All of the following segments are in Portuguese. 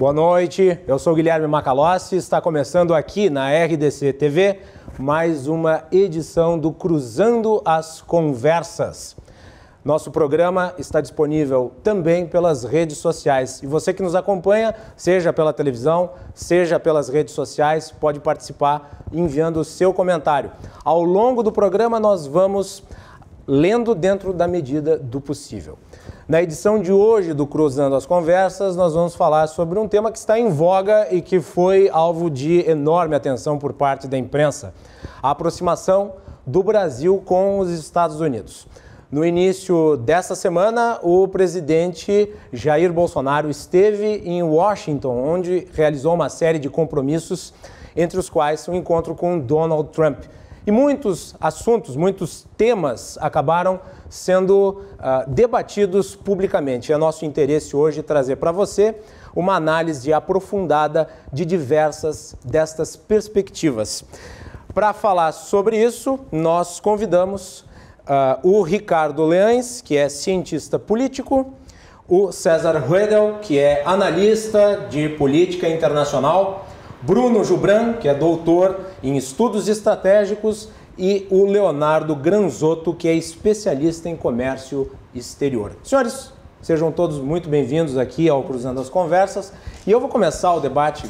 Boa noite, eu sou Guilherme Macalossi, está começando aqui na RDC TV mais uma edição do Cruzando as Conversas. Nosso programa está disponível também pelas redes sociais e você que nos acompanha, seja pela televisão, seja pelas redes sociais, pode participar enviando o seu comentário. Ao longo do programa nós vamos lendo dentro da medida do possível. Na edição de hoje do Cruzando as Conversas, nós vamos falar sobre um tema que está em voga e que foi alvo de enorme atenção por parte da imprensa: a aproximação do Brasil com os Estados Unidos. No início dessa semana, o presidente Jair Bolsonaro esteve em Washington, onde realizou uma série de compromissos, entre os quais um encontro com Donald Trump. E muitos assuntos, muitos temas acabaram sendo debatidos publicamente. É nosso interesse hoje trazer para você uma análise aprofundada de diversas destas perspectivas. Para falar sobre isso, nós convidamos o Ricardo Leães, que é cientista político, o César Ruedel, que é analista de política internacional, Bruno Jubran, que é doutor em estudos estratégicos, e o Leonardo Granzotto, que é especialista em comércio exterior. Senhores, sejam todos muito bem-vindos aqui ao Cruzando as Conversas. E eu vou começar o debate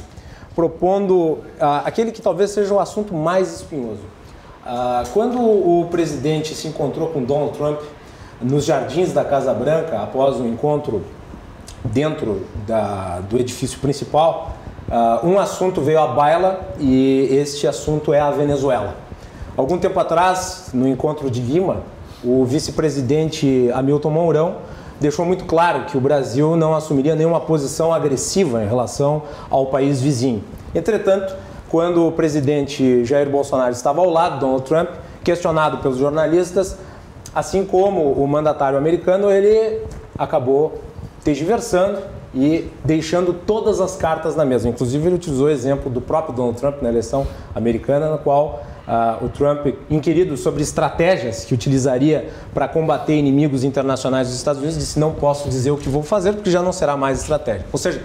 propondo aquele que talvez seja o assunto mais espinhoso. Quando o presidente se encontrou com Donald Trump nos jardins da Casa Branca, após um encontro dentro do edifício principal, um assunto veio à baila e este assunto é a Venezuela. Algum tempo atrás, no encontro de Lima, o vice-presidente Hamilton Mourão deixou muito claro que o Brasil não assumiria nenhuma posição agressiva em relação ao país vizinho. Entretanto, quando o presidente Jair Bolsonaro estava ao lado de Donald Trump, questionado pelos jornalistas, assim como o mandatário americano, ele acabou tergiversando e deixando todas as cartas na mesa. Inclusive, ele utilizou o exemplo do próprio Donald Trump na eleição americana, na qual o Trump, inquirido sobre estratégias que utilizaria para combater inimigos internacionais dos Estados Unidos, disse: não posso dizer o que vou fazer porque já não será mais estratégia. Ou seja,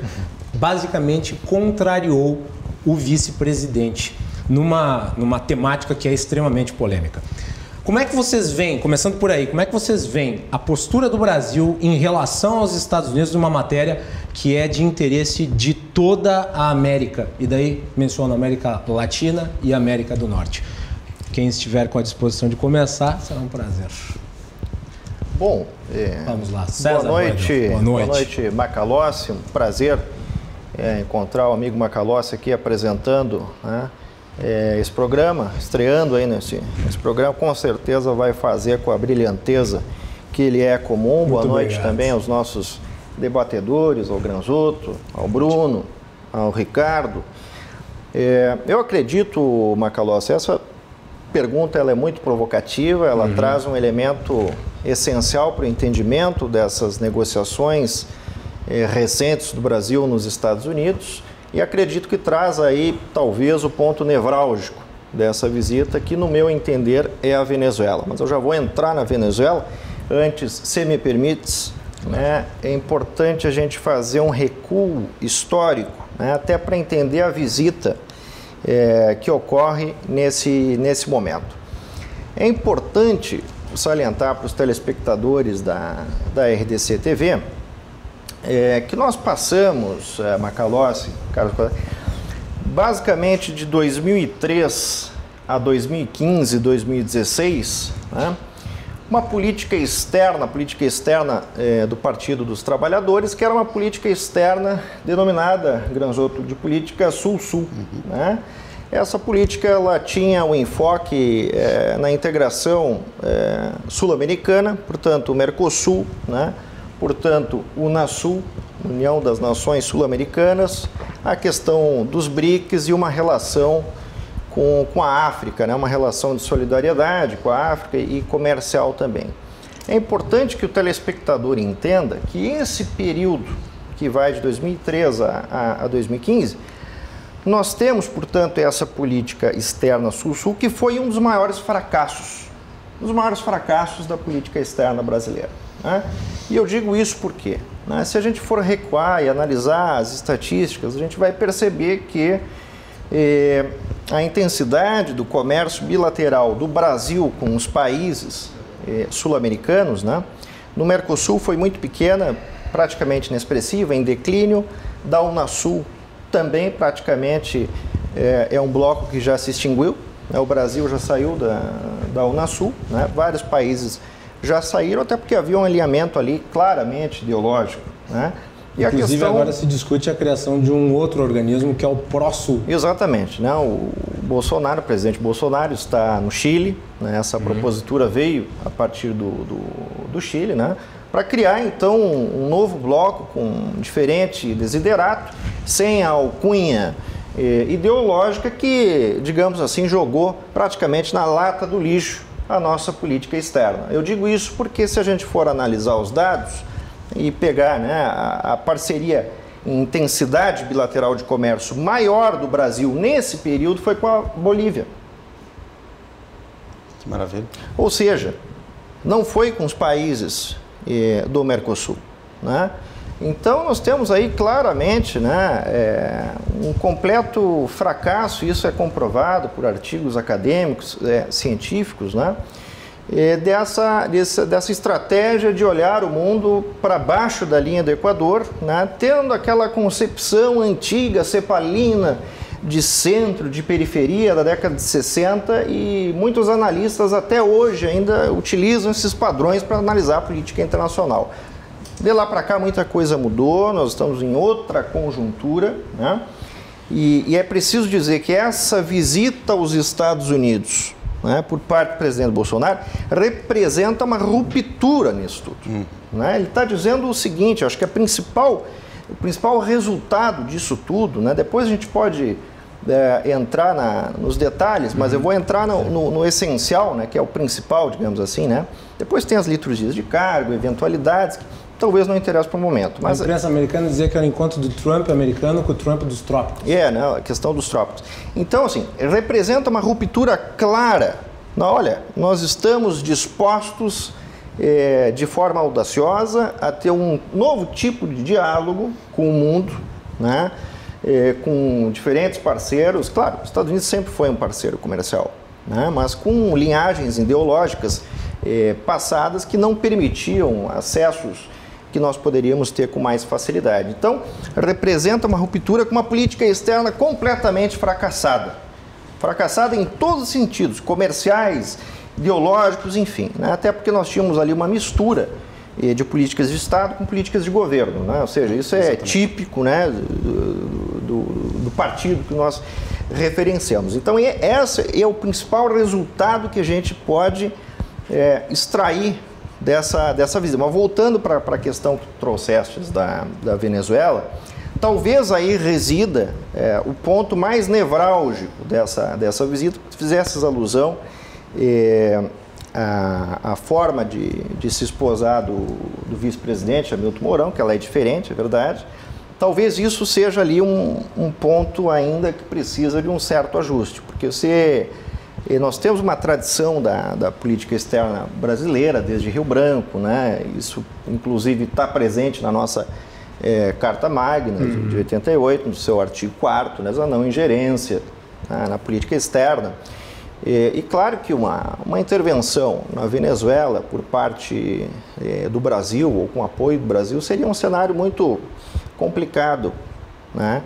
basicamente contrariou o vice-presidente numa temática que é extremamente polêmica. Como é que vocês veem, começando por aí, como é que vocês veem a postura do Brasil em relação aos Estados Unidos numa matéria que é de interesse de toda a América? E daí menciono a América Latina e a América do Norte. Quem estiver com a disposição de começar, será um prazer. Bom, vamos lá. César, boa noite. Boa noite, Macalossi. Um prazer encontrar o amigo Macalossi aqui apresentando, né, esse programa, estreando aí nesse programa. Com certeza vai fazer com a brilhanteza que ele é comum. Boa noite também aos nossos debatedores, ao Granzotto, ao Bruno, ao Ricardo. Eu acredito, Macalossi, essa pergunta ela é muito provocativa, ela traz um elemento essencial para o entendimento dessas negociações recentes do Brasil nos Estados Unidos. E acredito que traz aí, talvez, o ponto nevrálgico dessa visita, que, no meu entender, é a Venezuela. Mas eu já vou entrar na Venezuela. Antes, se me permites, né, é importante a gente fazer um recuo histórico, né, até para entender a visita que ocorre nesse momento. É importante salientar para os telespectadores da RDC TV que nós passamos, Macalossi, basicamente de 2003 a 2015, 2016, né, uma política externa do Partido dos Trabalhadores, que era uma política externa denominada, Granzotto, de política Sul-Sul. Né? Essa política ela tinha o enfoque na integração sul-americana, portanto o Mercosul, né? Portanto, o Unasul, União das Nações Sul-Americanas, a questão dos BRICS e uma relação com a África, né? Uma relação de solidariedade com a África e comercial também. É importante que o telespectador entenda que esse período, que vai de 2003 a 2015, nós temos, portanto, essa política externa Sul-Sul, que foi um dos maiores fracassos da política externa brasileira. né? E eu digo isso por quê? Né? Se a gente for recuar e analisar as estatísticas, a gente vai perceber que a intensidade do comércio bilateral do Brasil com os países sul-americanos, né, no Mercosul foi muito pequena, praticamente inexpressiva, em declínio. Da Unasul também praticamente é um bloco que já se extinguiu, né? O Brasil já saiu da Unasul, né? Vários países já saíram, até porque havia um alinhamento ali claramente ideológico, né? E inclusive agora se discute a criação de um outro organismo que é o Prosul. Exatamente, né? O Bolsonaro, o presidente Bolsonaro está no Chile, né? Essa propositura veio a partir do Chile, né? Para criar então um novo bloco com diferente desiderato, sem a alcunha ideológica que, digamos assim, jogou praticamente na lata do lixo a nossa política externa. Eu digo isso porque se a gente for analisar os dados e pegar, né, a parceria em intensidade bilateral de comércio maior do Brasil nesse período foi com a Bolívia. Que maravilha. Ou seja, não foi com os países do Mercosul, né? Então nós temos aí claramente, né, um completo fracasso, isso é comprovado por artigos acadêmicos, científicos, né, dessa estratégia de olhar o mundo para baixo da linha do Equador, né, tendo aquela concepção antiga, cepalina, de centro, de periferia da década de 60, e muitos analistas até hoje ainda utilizam esses padrões para analisar a política internacional. De lá para cá muita coisa mudou, nós estamos em outra conjuntura, né? E é preciso dizer que essa visita aos Estados Unidos, né, por parte do presidente Bolsonaro, representa uma ruptura nisso tudo. Né? Ele está dizendo o seguinte, acho que o principal resultado disso tudo, né, depois a gente pode entrar nos detalhes, mas eu vou entrar no essencial, né, que é o principal, digamos assim, né? Depois tem as liturgias de cargo, eventualidades, que talvez não interessem para o momento. Mas a imprensa americana dizia que era o encontro do Trump americano com o Trump dos trópicos. Né, a questão dos trópicos. Então, assim, representa uma ruptura clara. Olha, nós estamos dispostos de forma audaciosa a ter um novo tipo de diálogo com o mundo, né? Com diferentes parceiros. Claro, os Estados Unidos sempre foi um parceiro comercial, né? Mas com linhagens ideológicas passadas que não permitiam acessos que nós poderíamos ter com mais facilidade. Então, representa uma ruptura com uma política externa completamente fracassada. Fracassada em todos os sentidos, comerciais, ideológicos, enfim, né? Até porque nós tínhamos ali uma mistura de políticas de Estado com políticas de governo, né? Ou seja, isso é típico, né, do partido que nós referenciamos. Então, esse é o principal resultado que a gente pode extrair dessa visão. Mas voltando para a questão que trouxestes da Venezuela, talvez aí resida o ponto mais nevrálgico dessa visita, que fizesses alusão a forma de se esposar do vice-presidente Hamilton Mourão, que ela é diferente, é verdade. Talvez isso seja ali um ponto ainda que precisa de um certo ajuste, porque nós temos uma tradição da política externa brasileira desde Rio Branco, né? Isso inclusive está presente na nossa Carta Magna de 88, no seu artigo 4º, né? A não ingerência, né, na política externa. E claro que uma intervenção na Venezuela por parte do Brasil, ou com apoio do Brasil, seria um cenário muito complicado, né,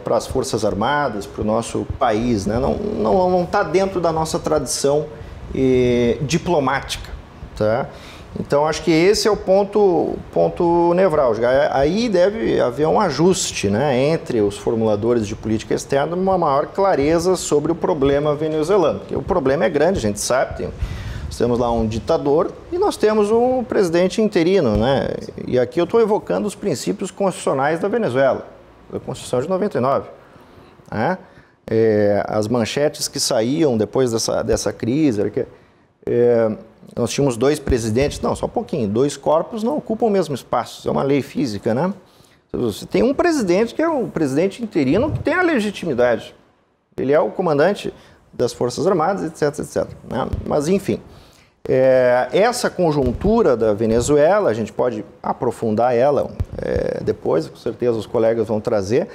para as Forças Armadas, para o nosso país, né? Não está dentro da nossa tradição diplomática, tá? Então, acho que esse é o ponto nevrálgico. Aí deve haver um ajuste, né, entre os formuladores de política externa, uma maior clareza sobre o problema venezuelano. Porque o problema é grande, a gente sabe, nós temos lá um ditador e nós temos um presidente interino, né? E aqui eu estou evocando os princípios constitucionais da Venezuela, da Constituição de 99. Né? As manchetes que saíam depois dessa crise... nós tínhamos dois presidentes, não, só um pouquinho, dois corpos não ocupam o mesmo espaço, é uma lei física, né? Você tem um presidente que é um presidente interino que tem a legitimidade, ele é o comandante das Forças Armadas, etc, etc. Né? Mas, enfim, Essa conjuntura da Venezuela, a gente pode aprofundar ela depois, com certeza os colegas vão trazer,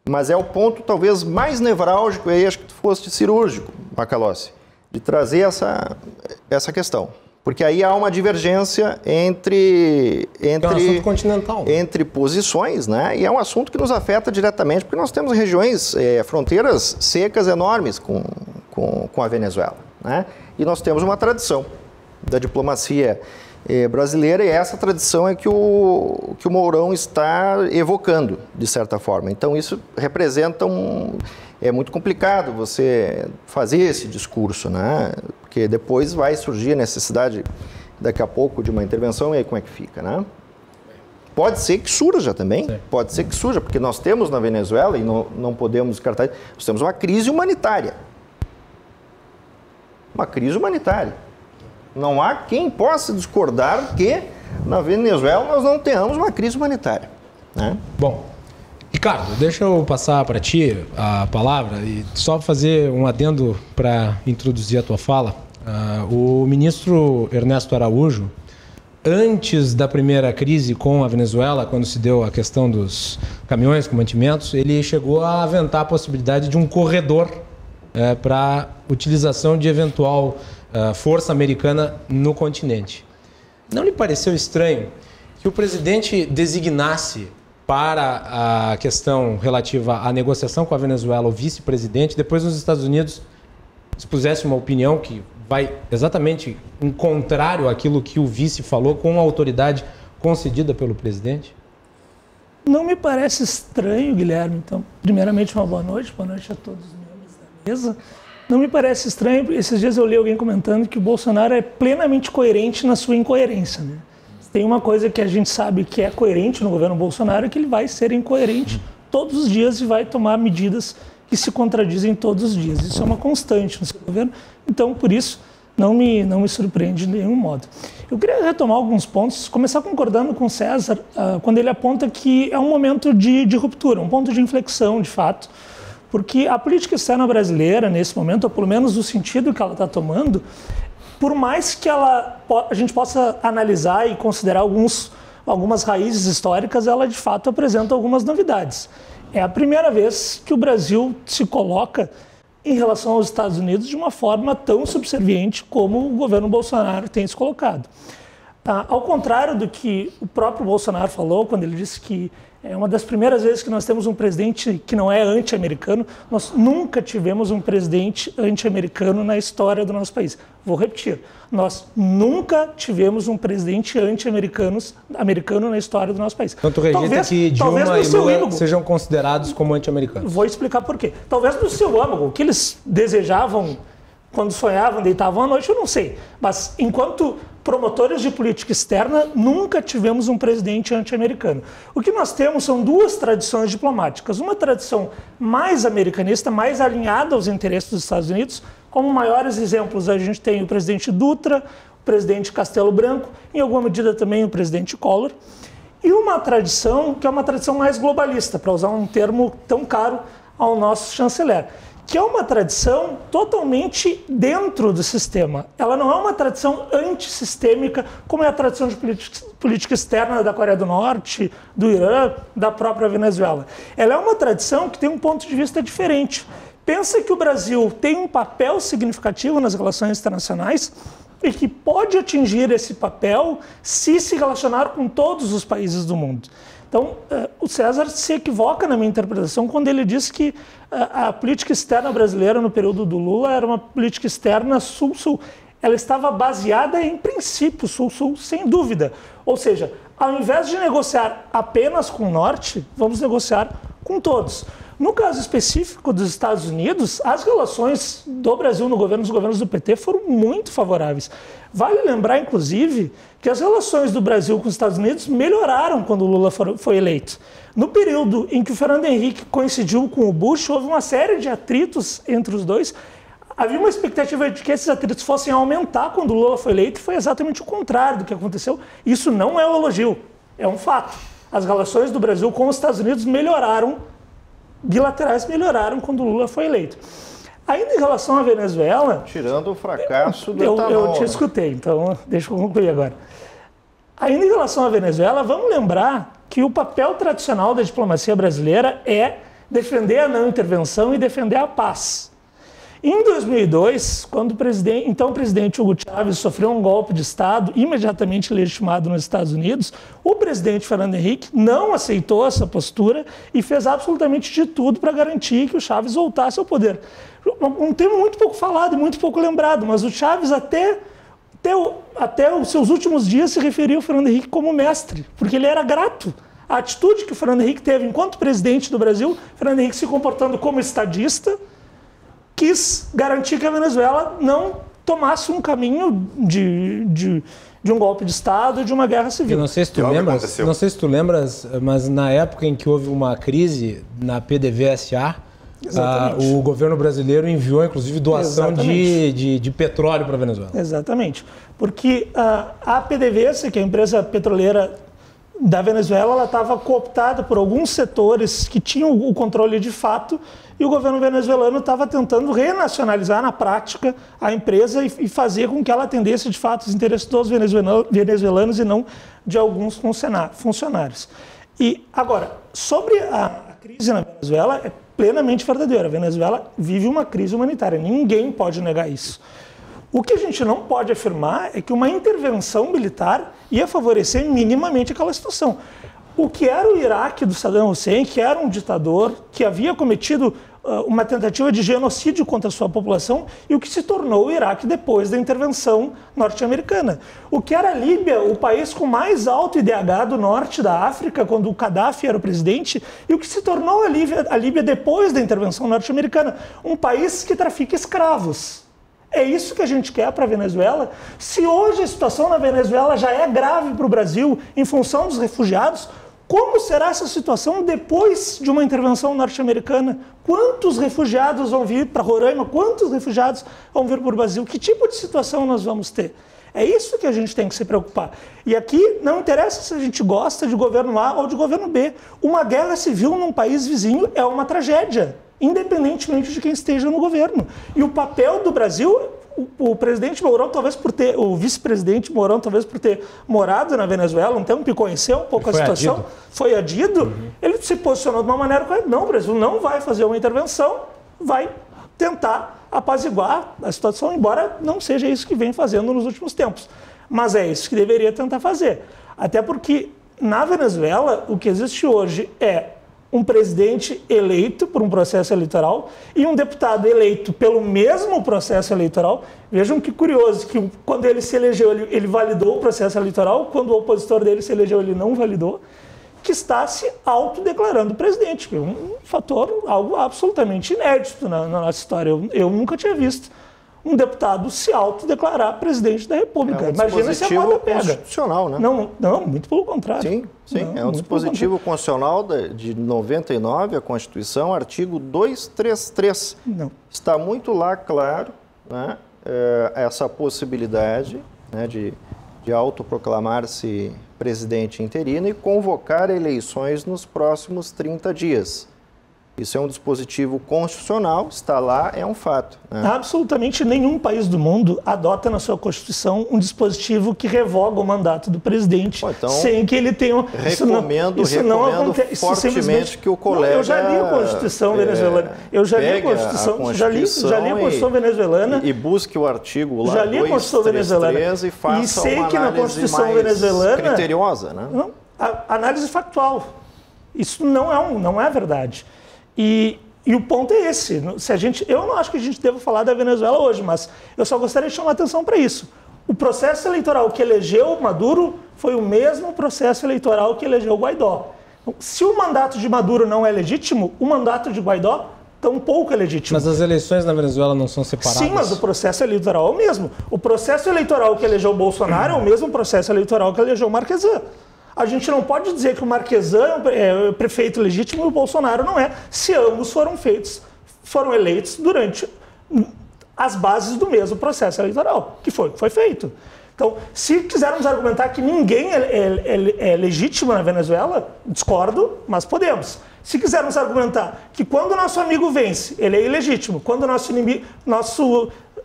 mas é o ponto talvez mais nevrálgico, aí acho que tu foste cirúrgico, Macalossi, de trazer essa questão. Porque aí há uma divergência entre é um assunto continental, né? Entre posições, né? E é um assunto que nos afeta diretamente, porque nós temos regiões, fronteiras secas enormes com a Venezuela, né? E nós temos uma tradição da diplomacia brasileira, e essa tradição é que o Mourão está evocando, de certa forma. Então isso representa é muito complicado você fazer esse discurso, né? Porque depois vai surgir a necessidade, daqui a pouco, de uma intervenção, e aí como é que fica, né? Pode ser que surja também, pode ser que surja, porque nós temos na Venezuela, e não podemos descartar, nós temos uma crise humanitária. Uma crise humanitária. Não há quem possa discordar que na Venezuela nós não tenhamos uma crise humanitária, né? Bom, Ricardo, deixa eu passar para ti a palavra e só fazer um adendo para introduzir a tua fala. O ministro Ernesto Araújo, antes da primeira crise com a Venezuela, quando se deu a questão dos caminhões com mantimentos, ele chegou a aventar a possibilidade de um corredor para utilização de eventual força americana no continente. Não lhe pareceu estranho que o presidente designasse para a questão relativa à negociação com a Venezuela o vice-presidente, depois os Estados Unidos expusesse uma opinião que vai exatamente em contrário àquilo que o vice falou, com a autoridade concedida pelo presidente? Não me parece estranho, Guilherme. Então, primeiramente, uma boa noite a todos os membros da mesa. Não me parece estranho, esses dias eu li alguém comentando que o Bolsonaro é plenamente coerente na sua incoerência, né? Tem uma coisa que a gente sabe que é coerente no governo Bolsonaro, é que ele vai ser incoerente todos os dias e vai tomar medidas que se contradizem todos os dias. Isso é uma constante no seu governo, então, por isso, não me surpreende de nenhum modo. Eu queria retomar alguns pontos, começar concordando com o César, quando ele aponta que é um momento de ruptura, um ponto de inflexão, de fato, porque a política externa brasileira, nesse momento, ou pelo menos no sentido que ela está tomando, por mais que a gente possa analisar e considerar algumas raízes históricas, ela de fato apresenta algumas novidades. É a primeira vez que o Brasil se coloca em relação aos Estados Unidos de uma forma tão subserviente como o governo Bolsonaro tem se colocado. Ao contrário do que o próprio Bolsonaro falou, quando ele disse que é uma das primeiras vezes que nós temos um presidente que não é anti-americano, nós nunca tivemos um presidente anti-americano na história do nosso país. Vou repetir, nós nunca tivemos um presidente anti-americano na história do nosso país. Então tu rejeita que Dilma e Lula sejam considerados como anti-americanos? Vou explicar por quê. Talvez no seu âmago, o que eles desejavam quando sonhavam, deitavam à noite, eu não sei. Mas enquanto promotores de política externa, nunca tivemos um presidente anti-americano. O que nós temos são duas tradições diplomáticas. Uma tradição mais americanista, mais alinhada aos interesses dos Estados Unidos. Como maiores exemplos, a gente tem o presidente Dutra, o presidente Castelo Branco, em alguma medida também o presidente Collor. E uma tradição que é uma tradição mais globalista, para usar um termo tão caro ao nosso chanceler, que é uma tradição totalmente dentro do sistema. Ela não é uma tradição antissistêmica, como é a tradição de política externa da Coreia do Norte, do Irã, da própria Venezuela. Ela é uma tradição que tem um ponto de vista diferente. Pensa que o Brasil tem um papel significativo nas relações internacionais e que pode atingir esse papel se relacionar com todos os países do mundo. Então, o César se equivoca na minha interpretação quando ele diz que a política externa brasileira no período do Lula era uma política externa sul-sul. Ela estava baseada em princípios sul-sul, sem dúvida. Ou seja, ao invés de negociar apenas com o Norte, vamos negociar com todos. No caso específico dos Estados Unidos, as relações do Brasil nos governos do PT foram muito favoráveis. Vale lembrar, inclusive, que as relações do Brasil com os Estados Unidos melhoraram quando o Lula foi eleito. No período em que o Fernando Henrique coincidiu com o Bush, houve uma série de atritos entre os dois. Havia uma expectativa de que esses atritos fossem aumentar quando o Lula foi eleito, e foi exatamente o contrário do que aconteceu. Isso não é um elogio, é um fato. As relações do Brasil com os Estados Unidos bilaterais melhoraram quando o Lula foi eleito. Ainda em relação à Venezuela... Tirando o fracasso do etanol. Eu te escutei, então deixa eu concluir agora. Ainda em relação à Venezuela, vamos lembrar que o papel tradicional da diplomacia brasileira é defender a não intervenção e defender a paz. Em 2002, quando o presidente Hugo Chávez sofreu um golpe de Estado imediatamente legitimado nos Estados Unidos, o presidente Fernando Henrique não aceitou essa postura e fez absolutamente de tudo para garantir que o Chávez voltasse ao poder. Um tema muito pouco falado e muito pouco lembrado, mas o Chávez até os seus últimos dias se referia ao Fernando Henrique como mestre, porque ele era grato. A atitude que o Fernando Henrique teve enquanto presidente do Brasil, Fernando Henrique se comportando como estadista, quis garantir que a Venezuela não tomasse um caminho de um golpe de Estado, de uma guerra civil. Eu não sei se tu lembras, mas na época em que houve uma crise na PDVSA, o governo brasileiro enviou, inclusive, doação de petróleo para a Venezuela. Exatamente. Porque a PDVSA, que é a empresa petroleira da Venezuela, ela estava cooptada por alguns setores que tinham o controle de fato, e o governo venezuelano estava tentando renacionalizar na prática a empresa e fazer com que ela atendesse de fato os interesses dos venezuelanos e não de alguns funcionários. E agora, sobre a crise na Venezuela, é plenamente verdadeira. A Venezuela vive uma crise humanitária, ninguém pode negar isso. O que a gente não pode afirmar é que uma intervenção militar ia favorecer minimamente aquela situação. O que era o Iraque do Saddam Hussein, que era um ditador, que havia cometido uma tentativa de genocídio contra a sua população, e o que se tornou o Iraque depois da intervenção norte-americana. O que era a Líbia, o país com mais alto IDH do norte da África, quando o Gaddafi era o presidente, e o que se tornou a Líbia depois da intervenção norte-americana. Um país que trafica escravos. É isso que a gente quer para a Venezuela? Se hoje a situação na Venezuela já é grave para o Brasil em função dos refugiados, como será essa situação depois de uma intervenção norte-americana? Quantos refugiados vão vir para Roraima? Quantos refugiados vão vir para o Brasil? Que tipo de situação nós vamos ter? É isso que a gente tem que se preocupar. E aqui não interessa se a gente gosta de governo A ou de governo B. Uma guerra civil num país vizinho é uma tragédia, independentemente de quem esteja no governo. E o papel do Brasil, o presidente Mourão, o vice-presidente Mourão, talvez por ter morado na Venezuela um tempo e conhecer um pouco a situação, foi adido, ele se posicionou de uma maneira correta. Não, o Brasil não vai fazer uma intervenção, vai tentar apaziguar a situação, embora não seja isso que vem fazendo nos últimos tempos. Mas é isso que deveria tentar fazer. Até porque, na Venezuela, o que existe hoje é um presidente eleito por um processo eleitoral e um deputado eleito pelo mesmo processo eleitoral. Vejam que curioso, que quando ele se elegeu, ele validou o processo eleitoral, quando o opositor dele se elegeu, ele não validou, que está se autodeclarando presidente, que é um fator, algo absolutamente inédito na nossa história. Eu nunca tinha visto um deputado se autodeclarar presidente da República. Imagina se a moda pega. Constitucional, né? Não, muito pelo contrário. Sim, é um dispositivo constitucional de 99, a Constituição, artigo 233. Não. Está muito lá claro, né, essa possibilidade, né, de autoproclamar-se presidente interino e convocar eleições nos próximos 30 dias. Isso é um dispositivo constitucional, está lá, é um fato. Né? Absolutamente nenhum país do mundo adota na sua Constituição um dispositivo que revoga o mandato do presidente sem que ele tenha... Recomendo fortemente que o colega... Eu já li a Constituição venezuelana. Eu já li a Constituição, já li a Constituição venezuelana. E busque o artigo lá, já li a Constituição venezuelana. E faça uma que na Constituição mais venezuelana, criteriosa. Né? Não, análise factual. Isso não é verdade. E o ponto é esse. Eu não acho que a gente deva falar da Venezuela hoje, mas eu só gostaria de chamar a atenção para isso. O processo eleitoral que elegeu Maduro foi o mesmo processo eleitoral que elegeu Guaidó. Se o mandato de Maduro não é legítimo, o mandato de Guaidó tampouco é legítimo. Mas as eleições na Venezuela não são separadas? Sim, mas o processo eleitoral é o mesmo. O processo eleitoral que elegeu Bolsonaro é o mesmo processo eleitoral que elegeu Marquesan. A gente não pode dizer que o Marquesan é o prefeito legítimo e o Bolsonaro não é, se ambos foram eleitos durante as bases do mesmo processo eleitoral, que foi feito. Então, se quisermos argumentar que ninguém é legítimo na Venezuela, discordo, mas podemos. Se quisermos argumentar que quando o nosso amigo vence, ele é ilegítimo, quando o nosso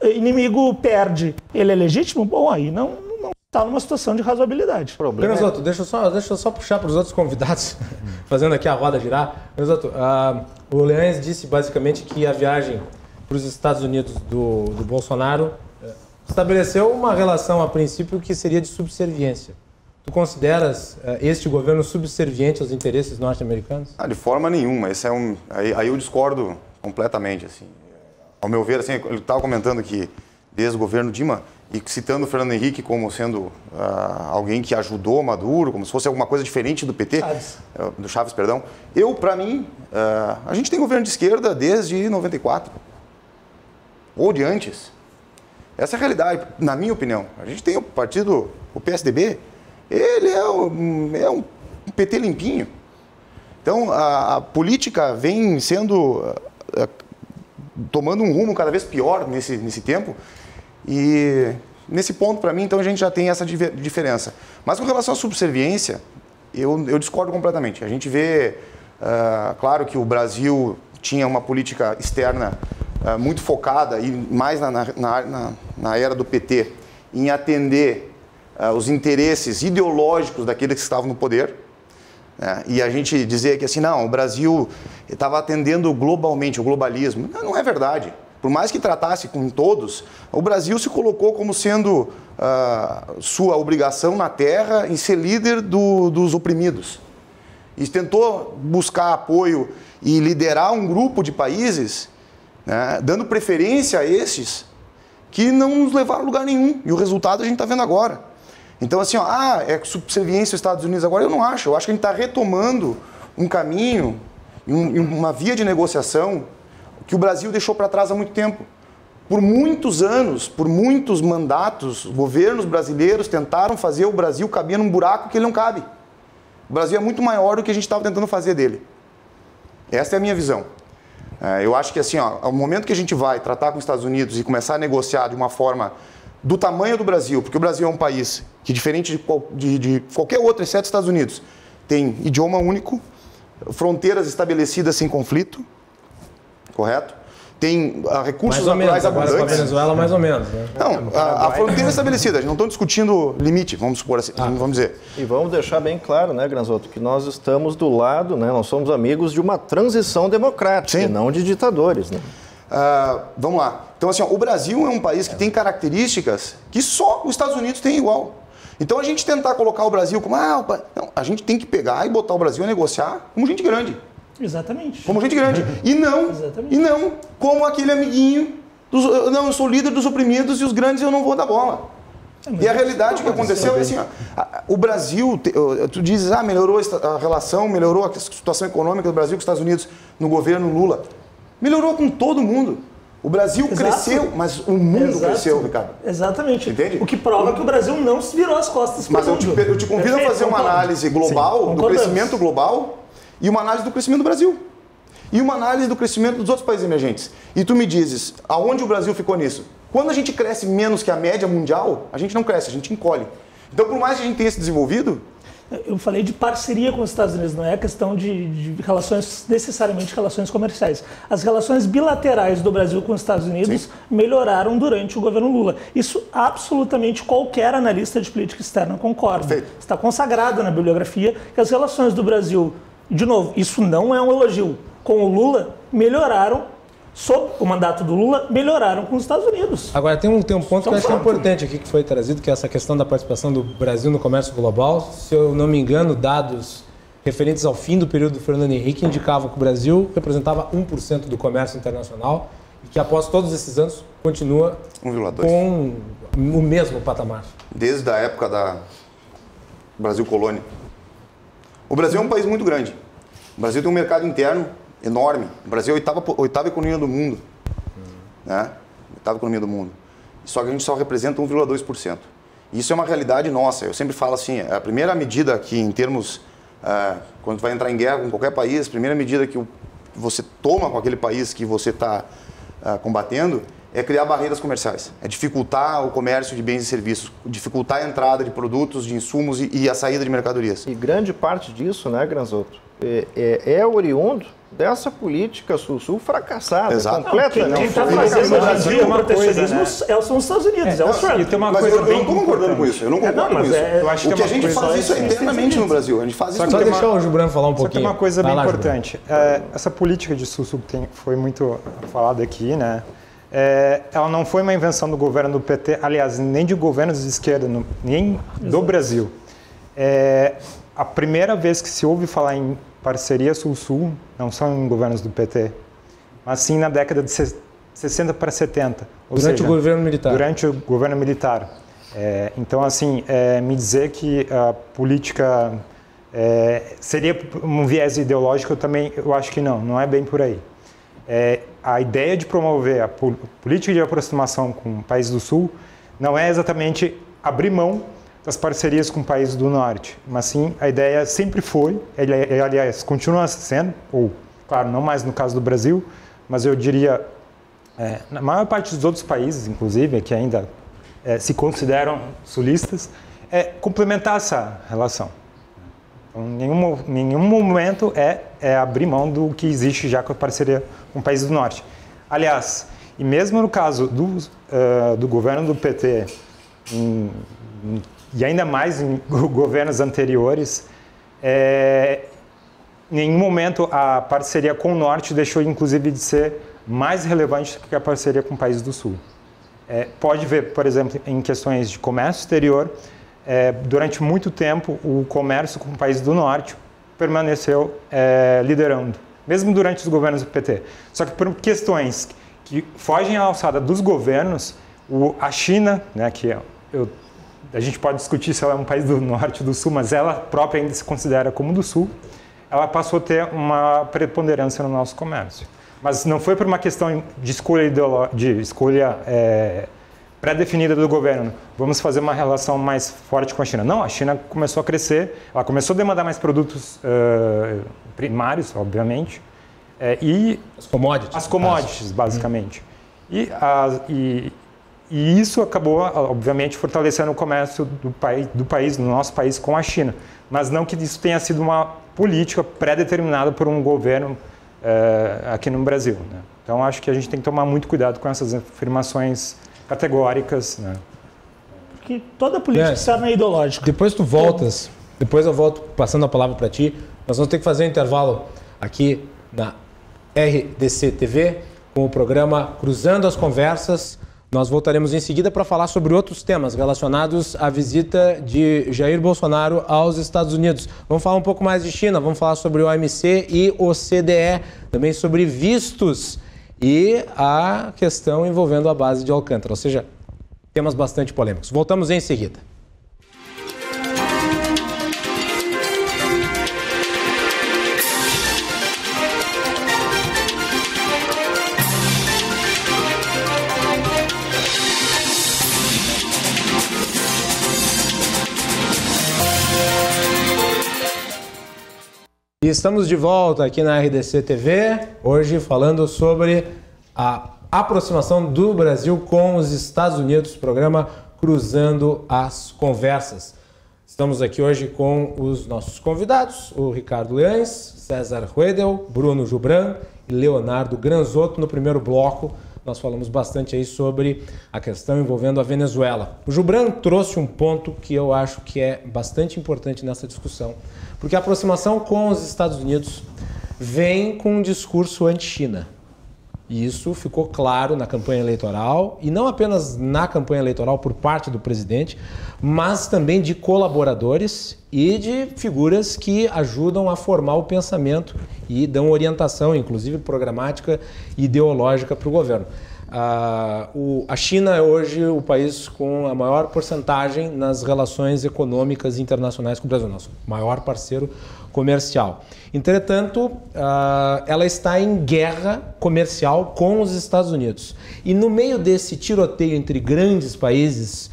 inimigo perde, ele é legítimo, bom, aí não está numa situação de razoabilidade. Penosoto, deixa eu só puxar para os outros convidados, fazendo aqui a roda girar. Penosoto, o Leães disse basicamente que a viagem para os Estados Unidos do Bolsonaro estabeleceu uma relação, a princípio, que seria de subserviência. Tu consideras este governo subserviente aos interesses norte-americanos? De forma nenhuma. Esse aí eu discordo completamente. Assim. Ao meu ver, assim, ele estava comentando que desde o governo Dilma, e citando o Fernando Henrique como sendo alguém que ajudou Maduro, como se fosse alguma coisa diferente do PT, do Chaves, perdão. Para mim, a gente tem governo de esquerda desde 94, ou de antes. Essa é a realidade, na minha opinião. A gente tem o partido, o PSDB, ele é um PT limpinho. Então, a política vem tomando um rumo cada vez pior nesse tempo. E nesse ponto, para mim, então, a gente já tem essa diferença. Mas com relação à subserviência, eu discordo completamente. A gente vê, claro que o Brasil tinha uma política externa muito focada, e mais na era do PT, em atender os interesses ideológicos daqueles que estavam no poder. E a gente dizer que assim, não, o Brasil estava atendendo globalmente, o globalismo. Não é verdade. Por mais que tratasse com todos, o Brasil se colocou como sendo sua obrigação na terra em ser líder dos oprimidos. E tentou buscar apoio e liderar um grupo de países, né, dando preferência a esses que não nos levaram a lugar nenhum. E o resultado a gente está vendo agora. Então, assim, é subserviência aos Estados Unidos agora? Eu não acho. Eu acho que a gente está retomando um caminho, uma via de negociação que o Brasil deixou para trás há muito tempo. Por muitos anos, por muitos mandatos, governos brasileiros tentaram fazer o Brasil caber num buraco que ele não cabe. O Brasil é muito maior do que a gente estava tentando fazer dele. Essa é a minha visão. Eu acho que, assim, ao momento que a gente vai tratar com os Estados Unidos e começar a negociar de uma forma do tamanho do Brasil, porque o Brasil é um país que, diferente de qualquer outro, exceto os Estados Unidos, tem idioma único, fronteiras estabelecidas sem conflito, correto? Tem recursos naturais abundantes. Agora com a Venezuela, mais ou menos. Né? Não, a fronteira é estabelecida, a gente não está discutindo limite, vamos supor assim, vamos dizer. E vamos deixar bem claro, né, Granzotto, que nós estamos do lado, né, nós somos amigos de uma transição democrática, e não de ditadores, né? Vamos lá. Então, assim, o Brasil é um país que tem características que só os Estados Unidos têm igual. Então, a gente tentar colocar o Brasil como... não, a gente tem que pegar e botar o Brasil a negociar como gente grande. Exatamente. Como gente grande. E não como aquele amiguinho não, eu sou líder dos oprimidos e os grandes eu não vou dar bola. E a realidade que aconteceu é assim, o Brasil, tu dizes, melhorou a relação, melhorou a situação econômica do Brasil com os Estados Unidos no governo Lula. Melhorou com todo mundo. O Brasil cresceu, mas o mundo cresceu, Ricardo. Exatamente. Entende? O que prova que o Brasil não se virou as costas para o mundo. Mas eu te convido a fazer uma análise global, do crescimento global, e uma análise do crescimento do Brasil. E uma análise do crescimento dos outros países emergentes. E tu me dizes, aonde o Brasil ficou nisso? Quando a gente cresce menos que a média mundial, a gente não cresce, a gente encolhe. Então, por mais que a gente tenha se desenvolvido... Eu falei de parceria com os Estados Unidos, não é questão de relações, necessariamente relações comerciais. As relações bilaterais do Brasil com os Estados Unidos melhoraram durante o governo Lula. Isso absolutamente qualquer analista de política externa concorda. Perfeito. Está consagrado na bibliografia que as relações do Brasil, de novo, isso não é um elogio, com o Lula melhoraram, sob o mandato do Lula, melhoraram com os Estados Unidos. Agora, tem um ponto que eu acho que é importante aqui que foi trazido, que é essa questão da participação do Brasil no comércio global. Se eu não me engano, dados referentes ao fim do período do Fernando Henrique indicavam que o Brasil representava 1% do comércio internacional e que após todos esses anos continua 1,2% com o mesmo patamar. Desde a época da Brasil colônia. O Brasil é um país muito grande. O Brasil tem um mercado interno enorme. O Brasil é a oitava economia do mundo. Né? Oitava economia do mundo. Só que a gente só representa 1,2%. Isso é uma realidade nossa. Eu sempre falo assim, a primeira medida que em termos, quando vai entrar em guerra com qualquer país, a primeira medida que você toma com aquele país que você está combatendo é criar barreiras comerciais, é dificultar o comércio de bens e serviços, dificultar a entrada de produtos, de insumos e a saída de mercadorias. E grande parte disso, né, Granzotto, é oriundo dessa política Sul-Sul fracassada, completamente. Quem está fazendo o protecionismo são os Estados Unidos, é o Trump. Mas eu não estou concordando com isso, eu não concordo com isso. Eu acho que o que a gente faz isso eternamente no Brasil, a gente faz isso. Só deixar o Gibran falar um pouquinho. Só que uma coisa bem importante, essa política de Sul-Sul foi muito falada aqui, né? Ela não foi uma invenção do governo do PT, aliás, nem de governos de esquerda, nem do Brasil. A primeira vez que se ouve falar em parceria Sul-Sul não são em governos do PT, mas sim na década de 60 para 70. Durante o governo militar. Durante o governo militar. Então, assim, me dizer que a política seria um viés ideológico, eu acho que não é bem por aí. A ideia de promover a política de aproximação com o país do Sul não é exatamente abrir mão das parcerias com países do Norte, mas sim a ideia sempre foi, aliás, continua sendo, ou, claro, não mais no caso do Brasil, mas eu diria, na maior parte dos outros países, inclusive, que ainda se consideram sulistas, complementar essa relação. Então, nenhum momento é abrir mão do que existe já com a parceria com o país do Norte. Aliás, e mesmo no caso do governo do PT, e ainda mais em governos anteriores, em nenhum momento a parceria com o Norte deixou, inclusive, de ser mais relevante que a parceria com o país do Sul. Pode ver, por exemplo, em questões de comércio exterior, durante muito tempo o comércio com o país do Norte permaneceu liderando, mesmo durante os governos do PT. Só que por questões que fogem à alçada dos governos, a China, né, que a gente pode discutir se ela é um país do Norte ou do Sul, mas ela própria ainda se considera como do Sul, ela passou a ter uma preponderância no nosso comércio. Mas não foi por uma questão de escolha pré-definida do governo. Vamos fazer uma relação mais forte com a China. Não, a China começou a crescer, ela começou a demandar mais produtos primários, obviamente, e as commodities, basicamente. E isso acabou, obviamente, fortalecendo o comércio do nosso país com a China. Mas não que isso tenha sido uma política pré-determinada por um governo aqui no Brasil, né? Então, acho que a gente tem que tomar muito cuidado com essas afirmações categóricas, né? Porque toda política externa é ideológica. Depois tu voltas, depois eu volto passando a palavra para ti. Nós vamos ter que fazer um intervalo aqui na RDC TV com o programa Cruzando as Conversas. Nós voltaremos em seguida para falar sobre outros temas relacionados à visita de Jair Bolsonaro aos Estados Unidos. Vamos falar um pouco mais de China, vamos falar sobre o OMC e o CDE, também sobre vistos e a questão envolvendo a base de Alcântara, ou seja, temas bastante polêmicos. Voltamos em seguida. E estamos de volta aqui na RDC TV, hoje falando sobre a aproximação do Brasil com os Estados Unidos, programa Cruzando as Conversas. Estamos aqui hoje com os nossos convidados, o Ricardo Leães, César Ruedel, Bruno Gibran e Leonardo Granzotto. No primeiro bloco, nós falamos bastante aí sobre a questão envolvendo a Venezuela. O Gibran trouxe um ponto que eu acho que é bastante importante nessa discussão, porque a aproximação com os Estados Unidos vem com um discurso anti-China. E isso ficou claro na campanha eleitoral, e não apenas na campanha eleitoral por parte do presidente, mas também de colaboradores e de figuras que ajudam a formar o pensamento e dão orientação, inclusive programática e ideológica para o governo. A China é hoje o país com a maior porcentagem nas relações econômicas internacionais com o Brasil, nosso maior parceiro comercial. Entretanto, ela está em guerra comercial com os Estados Unidos. E no meio desse tiroteio entre grandes países,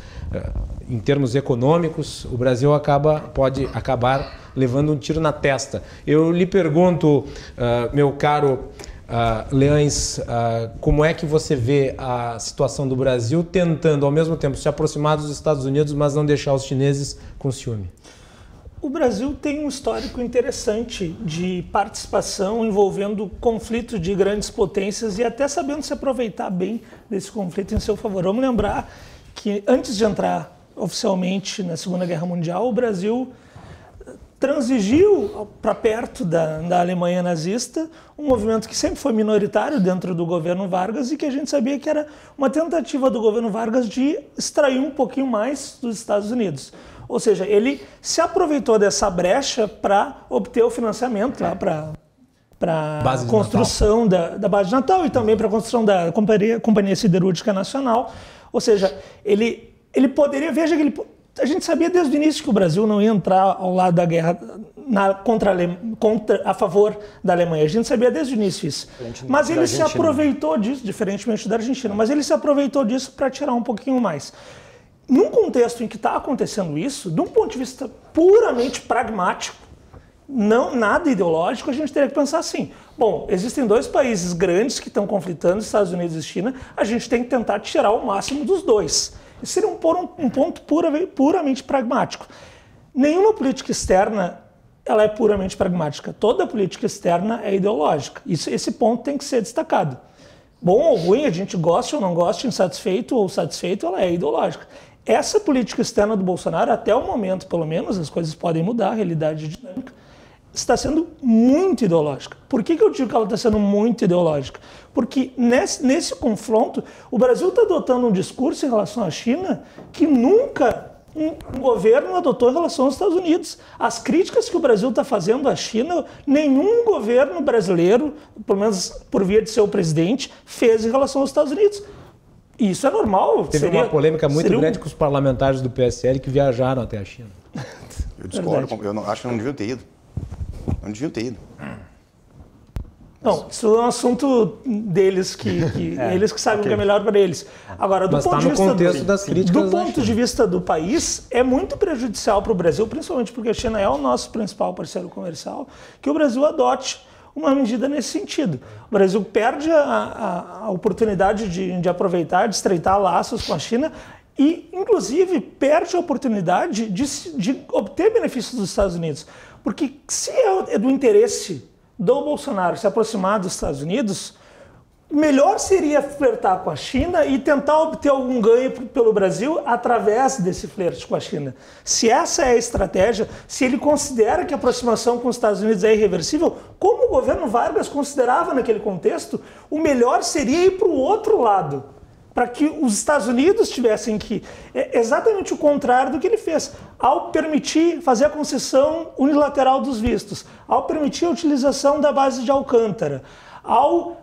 em termos econômicos, o Brasil pode acabar levando um tiro na testa. Eu lhe pergunto, meu caro Leães, como é que você vê a situação do Brasil tentando, ao mesmo tempo, se aproximar dos Estados Unidos, mas não deixar os chineses com ciúme? O Brasil tem um histórico interessante de participação envolvendo conflitos de grandes potências e até sabendo se aproveitar bem desse conflito em seu favor. Vamos lembrar que antes de entrar oficialmente na Segunda Guerra Mundial, o Brasil transigiu para perto da Alemanha nazista, um movimento que sempre foi minoritário dentro do governo Vargas e que a gente sabia que era uma tentativa do governo Vargas de extrair um pouquinho mais dos Estados Unidos. Ou seja, ele se aproveitou dessa brecha para obter o financiamento lá para a construção da base de Natal e também para a construção da Companhia Siderúrgica Nacional. Ou seja, ele poderia... Veja que a gente sabia desde o início que o Brasil não ia entrar ao lado da guerra a favor da Alemanha. A gente sabia desde o início isso. Mas ele se aproveitou disso, diferentemente da Argentina, mas ele se aproveitou disso para tirar um pouquinho mais. Num contexto em que está acontecendo isso, de um ponto de vista puramente pragmático, nada ideológico, a gente teria que pensar assim: bom, existem dois países grandes que estão conflitando, Estados Unidos e China, a gente tem que tentar tirar o máximo dos dois. Isso seria um ponto puramente pragmático. Nenhuma política externa ela é puramente pragmática. Toda política externa é ideológica. Esse ponto tem que ser destacado. Bom ou ruim, a gente gosta ou não gosta, insatisfeito ou satisfeito, ela é ideológica. Essa política externa do Bolsonaro, até o momento, pelo menos, as coisas podem mudar, a realidade dinâmica, está sendo muito ideológica. Por que eu digo que ela está sendo muito ideológica? Porque nesse confronto, o Brasil está adotando um discurso em relação à China que nunca um governo adotou em relação aos Estados Unidos. As críticas que o Brasil está fazendo à China, nenhum governo brasileiro, pelo menos por via de seu presidente, fez em relação aos Estados Unidos. E isso é normal. Teve uma polêmica muito grande com os parlamentares do PSL que viajaram até a China. Eu discordo, acho que não deviam ter ido. Não deviam ter ido. Não, isso é um assunto deles, eles que sabem o que é melhor para eles. Agora, do ponto de vista do país, é muito prejudicial para o Brasil, principalmente porque a China é o nosso principal parceiro comercial, que o Brasil adote uma medida nesse sentido. O Brasil perde a oportunidade de aproveitar, de estreitar laços com a China e, inclusive, perde a oportunidade de obter benefícios dos Estados Unidos. Porque se é do interesse do Bolsonaro se aproximar dos Estados Unidos, melhor seria flertar com a China e tentar obter algum ganho pelo Brasil através desse flerte com a China. Se essa é a estratégia, se ele considera que a aproximação com os Estados Unidos é irreversível, como o governo Vargas considerava naquele contexto, o melhor seria ir para o outro lado, para que os Estados Unidos tivessem que... É exatamente o contrário do que ele fez. Ao permitir fazer a concessão unilateral dos vistos, ao permitir a utilização da base de Alcântara, ao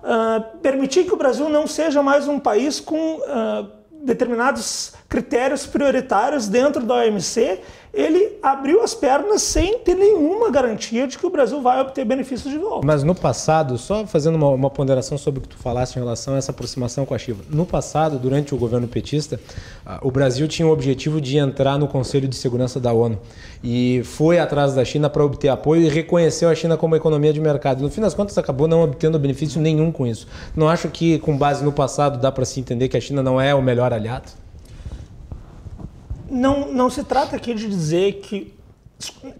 permitir que o Brasil não seja mais um país com determinados critérios prioritários dentro da OMC, ele abriu as pernas sem ter nenhuma garantia de que o Brasil vai obter benefícios de volta. Mas no passado, só fazendo uma ponderação sobre o que tu falaste em relação a essa aproximação com a China. No passado, durante o governo petista, o Brasil tinha o objetivo de entrar no Conselho de Segurança da ONU e foi atrás da China para obter apoio e reconheceu a China como economia de mercado. No fim das contas, acabou não obtendo benefício nenhum com isso. Não acho que, com base no passado, dá para se entender que a China não é o melhor aliado? Não se trata aqui de dizer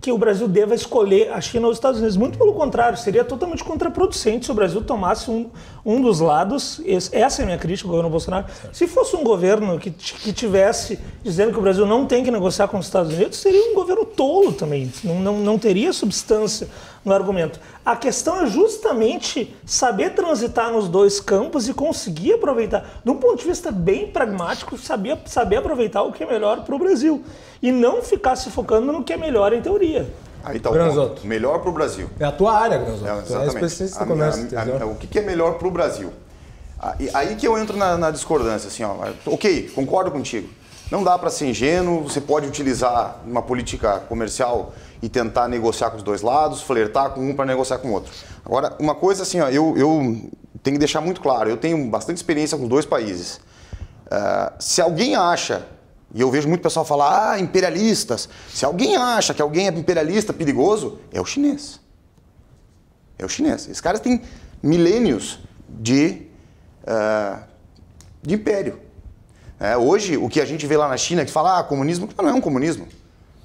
que o Brasil deva escolher a China ou os Estados Unidos. Muito pelo contrário, seria totalmente contraproducente se o Brasil tomasse um dos lados. Essa é a minha crítica ao governo Bolsonaro. Se fosse um governo que tivesse dizendo que o Brasil não tem que negociar com os Estados Unidos, seria um governo tolo também. Não teria substância no argumento. A questão é justamente saber transitar nos dois campos e conseguir aproveitar, de um ponto de vista bem pragmático, saber aproveitar o que é melhor para o Brasil. E não ficar se focando no que é melhor em teoria. Aí está o ponto. Melhor para o Brasil. É a tua área, Granzotto. Exatamente. É especialista do comércio. O que é melhor para o Brasil? Aí que eu entro na discordância. Assim, ok, concordo contigo. Não dá para ser ingênuo, você pode utilizar uma política comercial e tentar negociar com os dois lados, flertar com um para negociar com o outro. Agora, uma coisa assim, eu tenho que deixar muito claro, eu tenho bastante experiência com os dois países. Se alguém acha, e eu vejo muito pessoal falar, imperialistas, se alguém acha que alguém é imperialista perigoso, é o chinês. É o chinês. Esses caras têm milênios de império. Hoje, o que a gente vê lá na China, que fala, comunismo, não é um comunismo.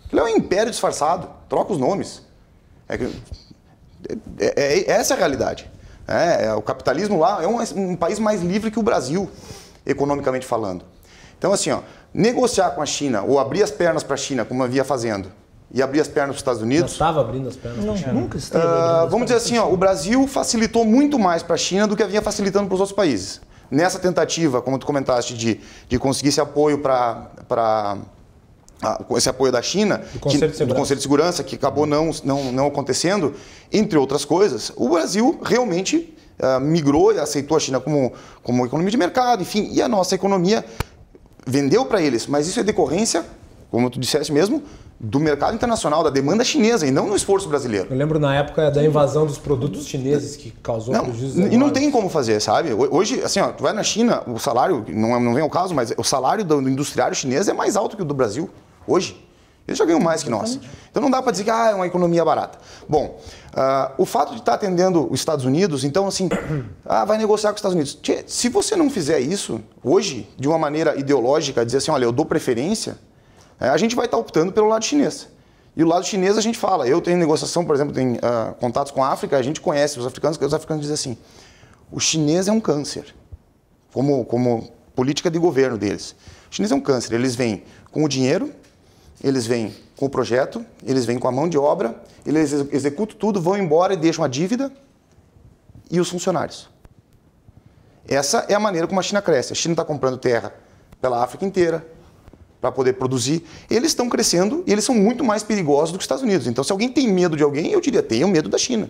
Aquilo é um império disfarçado, troca os nomes. Essa é a realidade. O capitalismo lá é um país mais livre que o Brasil, economicamente falando. Então, assim, negociar com a China, ou abrir as pernas para a China, como havia fazendo, e abrir as pernas para os Estados Unidos... Já estava abrindo as pernas para a China. Nunca esteve vamos dizer assim, o Brasil facilitou muito mais para a China do que vinha facilitando para os outros países. Nessa tentativa, como tu comentaste, de conseguir esse apoio esse apoio da China, do Conselho de Segurança, que acabou não acontecendo, entre outras coisas, o Brasil realmente migrou e aceitou a China como economia de mercado, enfim, e a nossa economia vendeu para eles, mas isso é decorrência, como tu disseste mesmo, do mercado internacional, da demanda chinesa, e não no esforço brasileiro. Eu lembro na época da invasão dos produtos chineses que causou prejuízos enormes. E não tem como fazer, sabe? Hoje, assim, tu vai na China, o salário, não vem ao caso, mas o salário do industriário chinês é mais alto que o do Brasil, hoje. Eles já ganham mais que nós. Então não dá para dizer que é uma economia barata. Bom, o fato de estar atendendo os Estados Unidos, então assim, vai negociar com os Estados Unidos. Se você não fizer isso hoje, de uma maneira ideológica, dizer assim, olha, eu dou preferência, a gente vai estar optando pelo lado chinês. E o lado chinês a gente fala, eu tenho negociação, por exemplo, tenho contatos com a África, a gente conhece os africanos dizem assim, o chinês é um câncer, como política de governo deles. O chinês é um câncer, eles vêm com o dinheiro, eles vêm com o projeto, eles vêm com a mão de obra, eles executam tudo, vão embora e deixam a dívida e os funcionários. Essa é a maneira como a China cresce. A China está comprando terra pela África inteira para poder produzir. Eles estão crescendo e eles são muito mais perigosos do que os Estados Unidos. Então, se alguém tem medo de alguém, eu diria, tenha medo da China.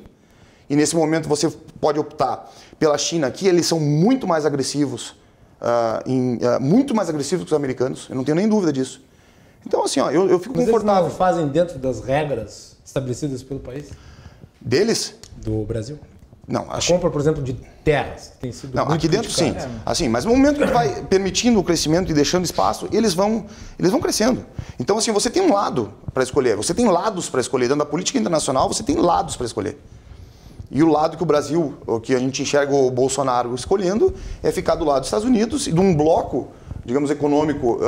E nesse momento você pode optar pela China, que eles são muito mais agressivos, muito mais agressivos que os americanos, eu não tenho nem dúvida disso. Então, assim, eu fico confortável. Eles não fazem dentro das regras estabelecidas pelo país? Deles? Do Brasil? Não, a compra, por exemplo, de terras, que tem sido muito aqui dentro sim. Assim, mas no momento que vai permitindo o crescimento e deixando espaço, eles vão crescendo. Então, assim, você tem um lado para escolher, você tem lados para escolher. Dentro da política internacional, você tem lados para escolher. E o lado que o Brasil, o que a gente enxerga o Bolsonaro escolhendo, é ficar do lado dos Estados Unidos e de um bloco, digamos, econômico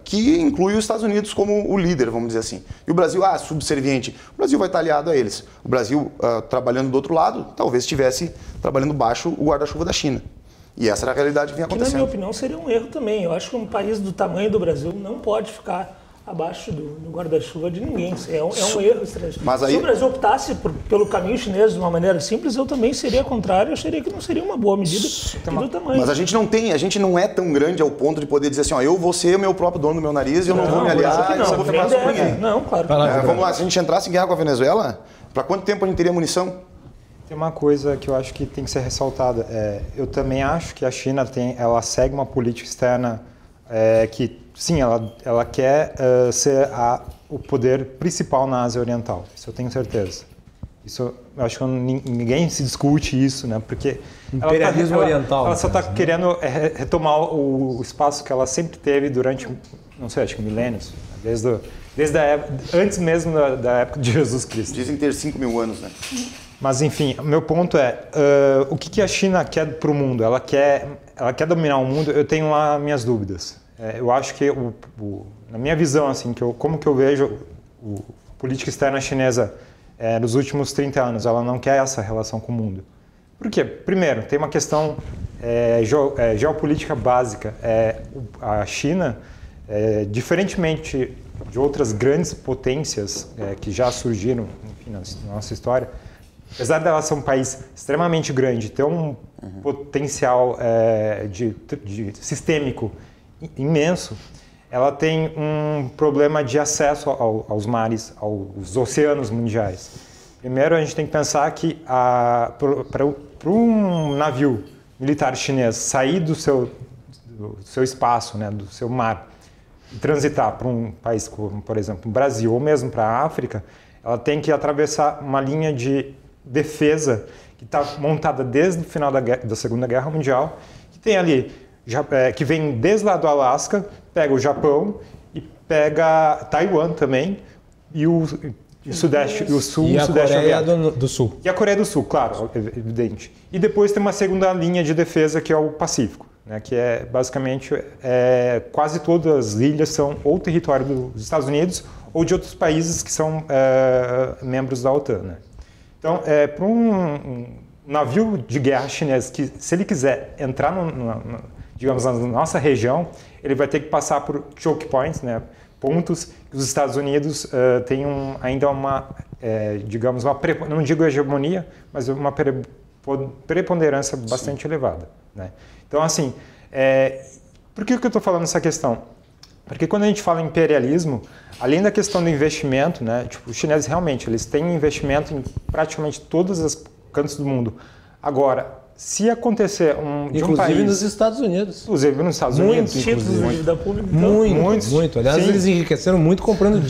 que inclui os Estados Unidos como o líder, vamos dizer assim. E o Brasil, subserviente. O Brasil vai estar aliado a eles. O Brasil, trabalhando do outro lado, talvez estivesse trabalhando baixo o guarda-chuva da China. E essa era a realidade que vinha acontecendo. Que, na minha opinião, seria um erro também. Eu acho que um país do tamanho do Brasil não pode ficar abaixo do guarda-chuva de ninguém. É um erro estratégico. Se o Brasil optasse pelo caminho chinês de uma maneira simples, eu também seria contrário. Eu acharia que não seria uma boa medida do tamanho. Mas a gente não é tão grande ao ponto de poder dizer assim, eu vou ser o meu próprio dono do meu nariz e eu não vou me aliar e não vou ficar com ninguém. Não, claro. Vamos lá, se a gente entrasse em guerra com a Venezuela, para quanto tempo a gente teria munição? Tem uma coisa que eu acho que tem que ser ressaltada. Eu também acho que a China ela segue uma política externa que, sim, ela quer ser o poder principal na Ásia Oriental. Isso eu tenho certeza. Isso, eu acho que ninguém se discute isso, né? Porque imperialismo oriental. Ela só está querendo retomar o espaço que ela sempre teve durante, não sei, acho que milênios, desde a época, antes mesmo da época de Jesus Cristo. Dizem ter 5.000 anos, né? Mas, enfim, meu ponto é, o que a China quer para o mundo? Ela quer dominar o mundo? Eu tenho lá minhas dúvidas. Eu acho que, na minha visão, assim, como que eu vejo a política externa chinesa nos últimos 30 anos, ela não quer essa relação com o mundo. Por quê? Primeiro, tem uma questão geopolítica básica. A China, diferentemente de outras grandes potências que já surgiram, enfim, na nossa história, apesar dela ser um país extremamente grande, ter um potencial sistêmico imenso, ela tem um problema de acesso aos mares, aos oceanos mundiais. Primeiro, a gente tem que pensar que para um navio militar chinês sair do seu espaço, né, do seu mar, e transitar para um país como, por exemplo, o Brasil ou mesmo para a África, ela tem que atravessar uma linha de defesa que está montada desde o final da Segunda Guerra Mundial, que tem ali, que vem desde lá do Alasca, pega o Japão e pega Taiwan também, e o Sudeste, o Sul, e a Sudeste Coreia Asiático. do Sul. E a Coreia do Sul, claro, evidente. E depois tem uma segunda linha de defesa, que é o Pacífico, né, que é basicamente quase todas as ilhas são ou território dos Estados Unidos ou de outros países que são membros da OTAN. Né? Então, para um navio de guerra chinês, que se ele quiser entrar digamos, na nossa região, ele vai ter que passar por choke points, né, pontos que os Estados Unidos têm ainda uma, digamos, não digo hegemonia, mas uma preponderância bastante elevada. Né? Então, assim, por que eu estou falando essa questão? Porque quando a gente fala em imperialismo, além da questão do investimento, né, tipo, os chineses realmente eles têm investimento em praticamente todos os cantos do mundo. Agora, se acontecer de um país... Inclusive nos Estados Unidos. Inclusive nos Estados Unidos. Títulos da dívida pública. Muito. Aliás, Sim. eles enriqueceram muito comprando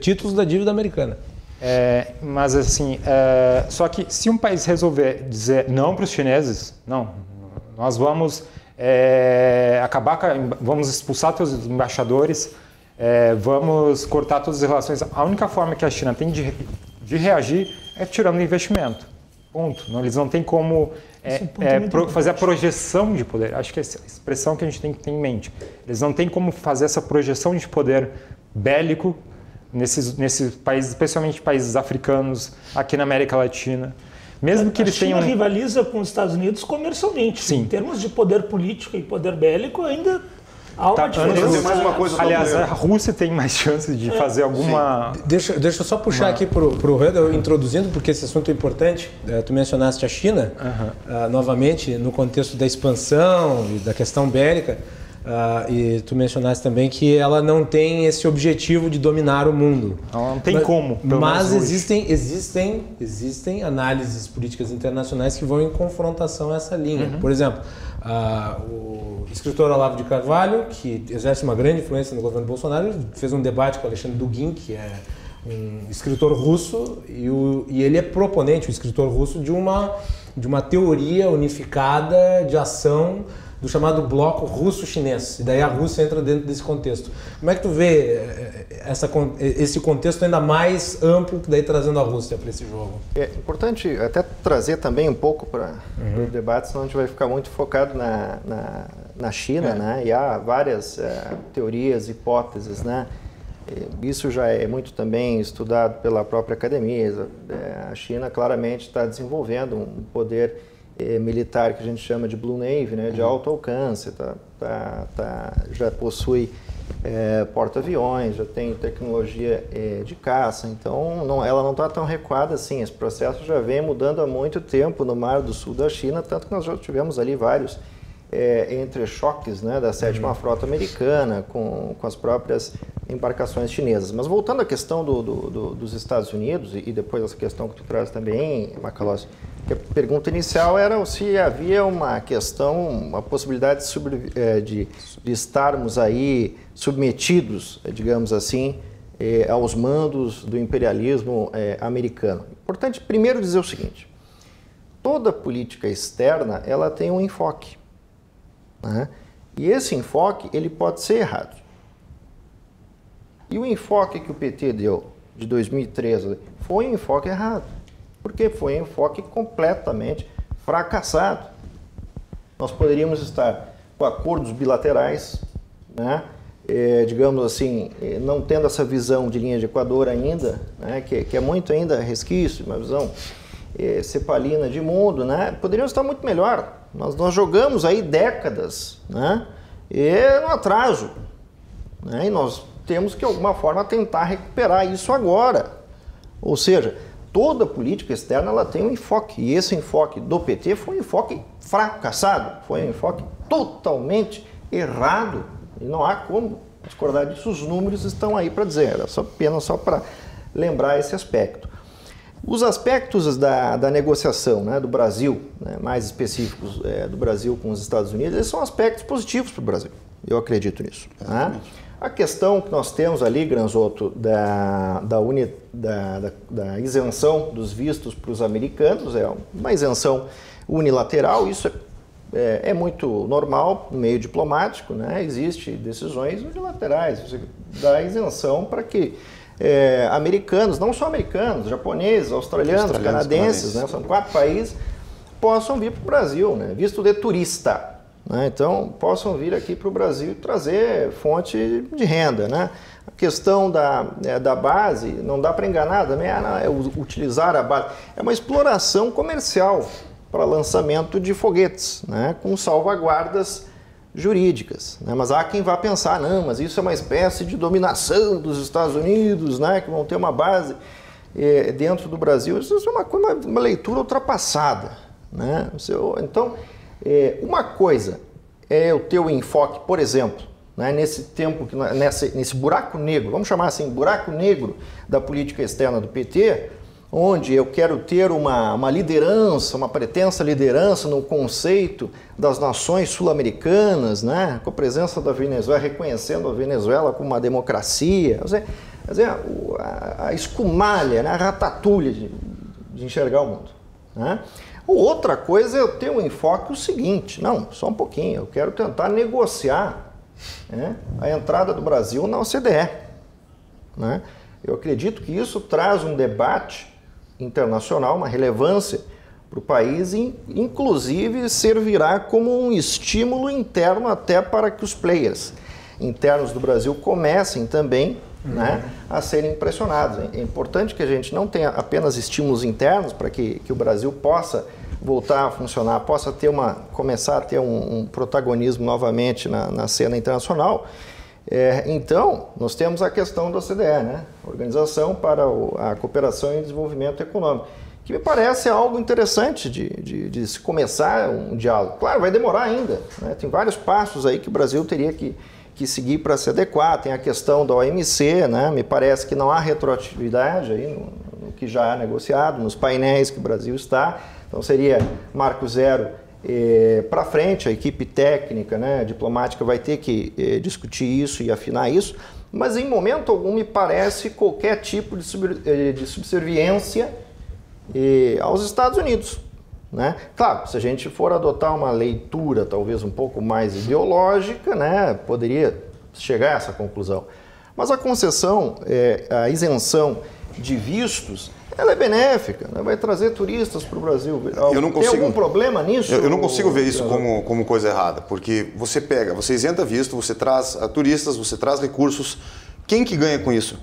títulos da dívida americana. Mas assim, só que se um país resolver dizer não para os chineses, não, nós vamos vamos expulsar todos os embaixadores, vamos cortar todas as relações. A única forma que a China tem de reagir é tirando investimento. Ponto. Não, eles não têm como fazer a projeção de poder. Acho que essa é a expressão que a gente tem que ter em mente. Eles não têm como fazer essa projeção de poder bélico nesses países, especialmente países africanos, aqui na América Latina. Mesmo que eles tenham... A China rivaliza com os Estados Unidos comercialmente. Sim. Em termos de poder político e poder bélico, ainda há uma diferença. Mais uma coisa, aliás, a Rússia tem mais chances de fazer alguma... Deixa eu só puxar aqui para o Reda, introduzindo, porque esse assunto é importante. Tu mencionaste a China, novamente, no contexto da expansão e da questão bélica. E tu mencionaste também que ela não tem esse objetivo de dominar o mundo. Não tem como. Mas existem análises políticas internacionais que vão em confrontação a essa linha. Por exemplo, o escritor Olavo de Carvalho, que exerce uma grande influência no governo Bolsonaro, fez um debate com Alexandre Dugin, que é um escritor russo, e ele é proponente, o escritor russo, de uma teoria unificada de ação do chamado bloco russo-chinês. E daí a Rússia entra dentro desse contexto. Como é que tu vê esse contexto ainda mais amplo, daí trazendo a Rússia para esse jogo? É importante até trazer também um pouco para o debate, senão a gente vai ficar muito focado na China, né? E há várias teorias, hipóteses, né? Isso já é muito também estudado pela própria academia. A China claramente está desenvolvendo um poder militar que a gente chama de Blue Navy, né, de alto alcance, já possui porta-aviões, já tem tecnologia de caça, então ela não está tão recuada assim. Esse processo já vem mudando há muito tempo no Mar do Sul da China, tanto que nós já tivemos ali vários entrechoques, né, da 7ª Frota Americana com as próprias embarcações chinesas. Mas voltando à questão dos Estados Unidos e depois essa questão que tu traz também, Macalossi, que a pergunta inicial era se havia uma possibilidade de estarmos aí submetidos, digamos assim, aos mandos do imperialismo americano. Importante primeiro dizer o seguinte: toda política externa ela tem um enfoque, né? E esse enfoque ele pode ser errado. E o enfoque que o PT deu de 2013 foi um enfoque errado, porque foi um enfoque completamente fracassado. Nós poderíamos estar com acordos bilaterais, né? Digamos assim, não tendo essa visão de linha de Equador ainda, né? que é muito ainda resquício, uma visão cepalina de mundo, né? Poderíamos estar muito melhor. Nós jogamos aí décadas, né? No atraso, né? E nós temos que, de alguma forma, tentar recuperar isso agora. Ou seja, toda política externa ela tem um enfoque, e esse enfoque do PT foi um enfoque fracassado, foi um enfoque totalmente errado, e não há como discordar disso, os números estão aí para dizer, era apenas só para lembrar esse aspecto. Os aspectos da negociação, né, do Brasil, né, mais específicos do Brasil com os Estados Unidos, eles são aspectos positivos para o Brasil, eu acredito nisso. Né? A questão que nós temos ali, Granzotto, da isenção dos vistos para os americanos, é uma isenção unilateral, isso é muito normal no meio diplomático, né? Existem decisões unilaterais, da isenção para que americanos, não só americanos, japoneses, australianos, canadenses, né? São 4 países, possam vir para o Brasil, né? Visto de turista. Né? Então, possam vir aqui para o Brasil e trazer fonte de renda. Né? A questão da base, não dá para enganar também, é utilizar a base. É uma exploração comercial para lançamento de foguetes, né? Com salvaguardas jurídicas. Né? Mas há quem vá pensar, não, mas isso é uma espécie de dominação dos Estados Unidos, né? Que vão ter uma base dentro do Brasil. Isso é uma leitura ultrapassada. Né? Então, uma coisa é o teu enfoque, por exemplo, né, nesse tempo, nesse buraco negro, vamos chamar assim, buraco negro da política externa do PT, onde eu quero ter uma liderança, uma pretensa liderança no conceito das nações sul-americanas, né, com a presença da Venezuela, reconhecendo a Venezuela como uma democracia, a escumalha, né, a ratatulha de enxergar o mundo. Né? Outra coisa é eu ter um enfoque o seguinte, não, só um pouquinho, eu quero tentar negociar, né, a entrada do Brasil na OCDE. Né? Eu acredito que isso traz um debate internacional, uma relevância para o país e, inclusive, servirá como um estímulo interno até para que os players internos do Brasil comecem também, né, a serem impressionados. É importante que a gente não tenha apenas estímulos internos para que o Brasil possa voltar a funcionar, possa começar a ter um protagonismo novamente na cena internacional. Então, nós temos a questão da OCDE, né? Organização para a Cooperação e Desenvolvimento Econômico, que me parece algo interessante de se começar um diálogo. Claro, vai demorar ainda, né? Tem vários passos aí que o Brasil teria que seguir para se adequar. Tem a questão da OMC, né? Me parece que não há retroatividade aí no que já é negociado, nos painéis que o Brasil está. Então seria marco zero para frente, a equipe técnica, né, diplomática vai ter que discutir isso e afinar isso, mas em momento algum me parece qualquer tipo de subserviência aos Estados Unidos. Né? Claro, se a gente for adotar uma leitura talvez um pouco mais ideológica, né, poderia chegar a essa conclusão. Mas a concessão, a isenção de vistos, ela é benéfica, né? Vai trazer turistas para o Brasil. Tem algum problema nisso? Eu não consigo ver isso como coisa errada, porque você isenta visto, você traz turistas, você traz recursos. Quem que ganha com isso?